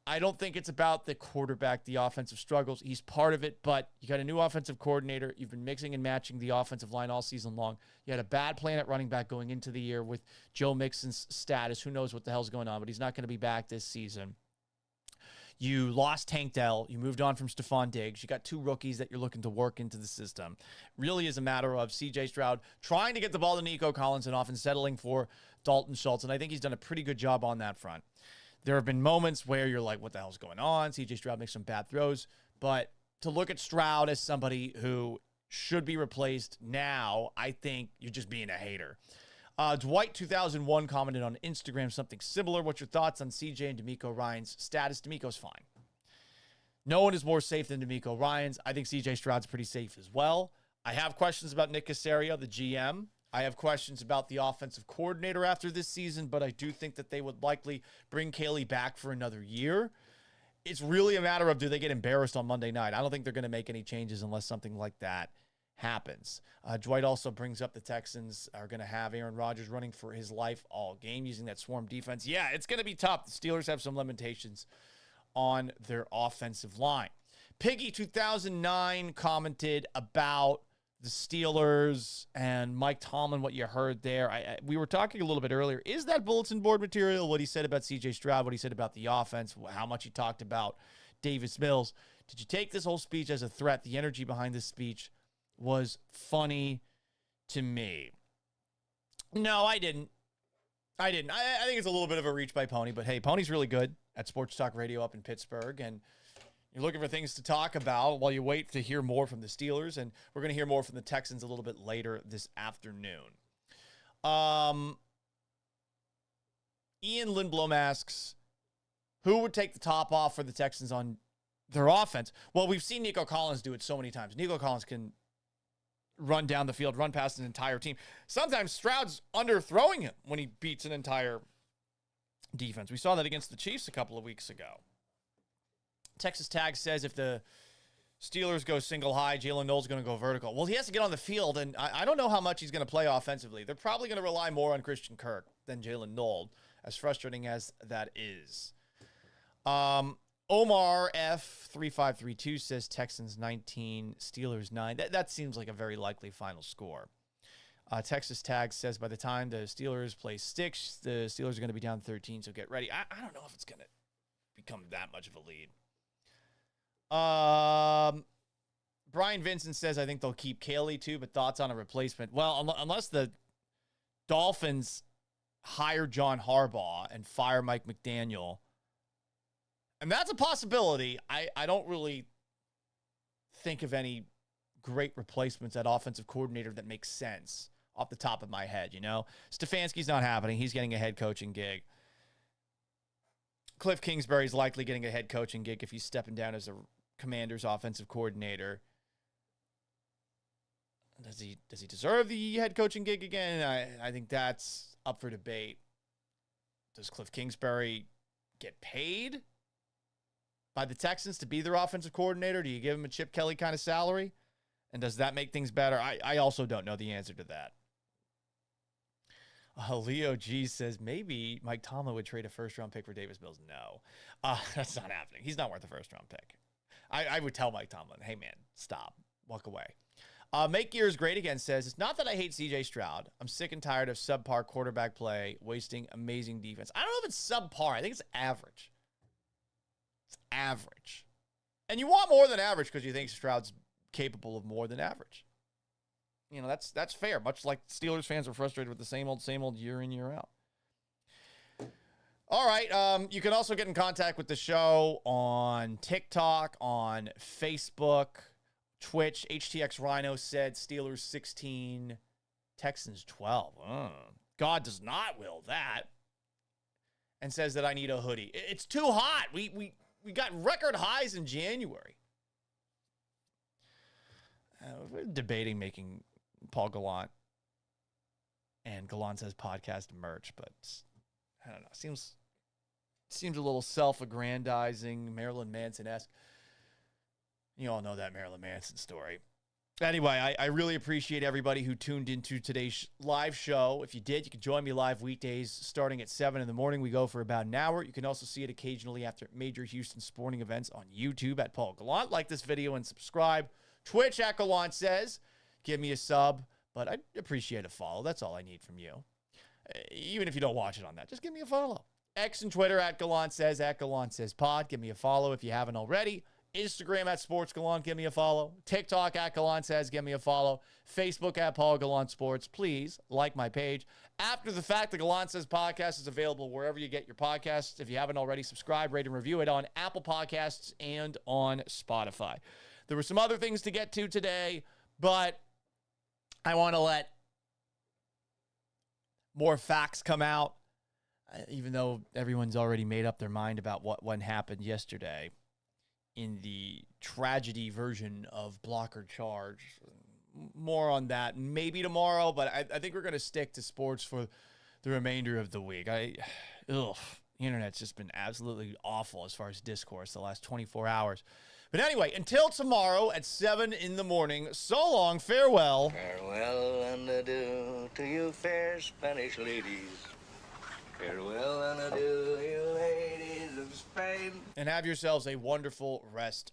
I don't think it's about the quarterback, the offensive struggles. He's part of it, but you got a new offensive coordinator. You've been mixing and matching the offensive line all season long. You had a bad plan at running back going into the year with Joe Mixon's status. Who knows what the hell's going on, but he's not going to be back this season. You lost Tank Dell. You moved on from Stephon Diggs. You got 2 rookies that you're looking to work into the system. Really is a matter of C.J. Stroud trying to get the ball to Nico Collins and often settling for Dalton Schultz, and I think he's done a pretty good job on that front. There have been moments where you're like, what the hell's going on? C.J. Stroud makes some bad throws, but to look at Stroud as somebody who should be replaced now, I think you're just being a hater. Dwight 2001 commented on Instagram something similar. What's your thoughts on CJ and DeMeco Ryans' status? DeMeco's fine. No one is more safe than DeMeco Ryans. I think CJ Stroud's pretty safe as well. I have questions about Nick Caserio, the GM. I have questions about the offensive coordinator after this season, but I do think that they would likely bring Caley back for another year. It's really a matter of, do they get embarrassed on Monday night? I don't think they're going to make any changes unless something like that happens. Dwight also brings up the Texans are going to have Aaron Rodgers running for his life all game using that swarm defense. Yeah, it's going to be tough. The Steelers have some limitations on their offensive line. Piggy 2009 commented about the Steelers and Mike Tomlin, what you heard there. We were talking a little bit earlier. Is that bulletin board material, what he said about C.J. Stroud, what he said about the offense, how much he talked about Davis Mills? Did you take this whole speech as a threat? The energy behind this speech was funny to me. No, I didn't. I think it's a little bit of a reach by Pony, but hey, Pony's really good at Sports Talk Radio up in Pittsburgh, and you're looking for things to talk about while you wait to hear more from the Steelers, and we're going to hear more from the Texans a little bit later this afternoon. Ian Lindblom asks, who would take the top off for the Texans on their offense? Well, we've seen Nico Collins do it so many times. Nico Collins can run down the field, run past an entire team. Sometimes Stroud's underthrowing him when he beats an entire defense. We saw that against the Chiefs a couple of weeks ago. Texas Tag says if the Steelers go single high. Jalen Knowles going to go vertical. Well, he has to get on the field, and I don't know how much he's going to play offensively. They're probably going to rely more on Christian Kirk than Jalen Knowles, as frustrating as that is. Omar F3532 says Texans 19, Steelers 9. That seems like a very likely final score. Texas Tag says by the time the Steelers play sticks, the Steelers are going to be down 13, so get ready. I don't know if it's going to become that much of a lead. Brian Vincent says, I think they'll keep Caley too, but thoughts on a replacement? Well, unless the Dolphins hire John Harbaugh and fire Mike McDaniel, and that's a possibility, I don't really think of any great replacements at offensive coordinator that makes sense off the top of my head, you know? Stefanski's not happening. He's getting a head coaching gig. Cliff Kingsbury's likely getting a head coaching gig if he's stepping down as a Commander's offensive coordinator. Does he deserve the head coaching gig again? I think that's up for debate. Does Cliff Kingsbury get paid by the Texans to be their offensive coordinator? Do you give him a Chip Kelly kind of salary? And does that make things better? I also don't know the answer to that. Leo G says maybe Mike Tomlin would trade a first-round pick for Davis Mills. No, that's not happening. He's not worth a first-round pick. I would tell Mike Tomlin, hey, man, stop. Walk away. Make Gears Great Again says, it's not that I hate C.J. Stroud. I'm sick and tired of subpar quarterback play, wasting amazing defense. I don't know if it's subpar. I think it's average. It's average. And you want more than average because you think Stroud's capable of more than average. You know, that's fair. Much like Steelers fans are frustrated with the same old year in, year out. All right. You can also get in contact with the show on TikTok, on Facebook, Twitch. HTX Rhino said Steelers 16, Texans 12. God does not will that. And says that I need a hoodie. It's too hot. We got record highs in January. We're debating making Paul Gallant and Gallant Says podcast merch, but I don't know. Seems a little self-aggrandizing, Marilyn Manson-esque. You all know that Marilyn Manson story. Anyway, I really appreciate everybody who tuned into today's live show. If you did, you can join me live weekdays starting at 7 in the morning. We go for about an hour. You can also see it occasionally after major Houston sporting events on YouTube at Paul Gallant. Like this video and subscribe. Twitch at Gallant Says. Give me a sub, but I'd appreciate a follow. That's all I need from you. Even if you don't watch it on that, just give me a follow. X and Twitter at Gallant Says Pod. Give me a follow if you haven't already. Instagram at Sports Gallant. Give me a follow. TikTok at Gallant Says. Give me a follow. Facebook at Paul Gallant Sports. Please like my page. After the fact, the Gallant Says podcast is available wherever you get your podcasts. If you haven't already, subscribe, rate, and review it on Apple Podcasts and on Spotify. There were some other things to get to today, but I want to let more facts come out, even though everyone's already made up their mind about what happened yesterday in the tragedy version of blocker charge. More on that maybe tomorrow, but I think we're going to stick to sports for the remainder of the week. The internet's just been absolutely awful as far as discourse the last 24 hours. But anyway, until tomorrow at 7 in the morning, so long, farewell. Farewell and adieu to you fair Spanish ladies. Farewell and adieu, you ladies of Spain. And have yourselves a wonderful rest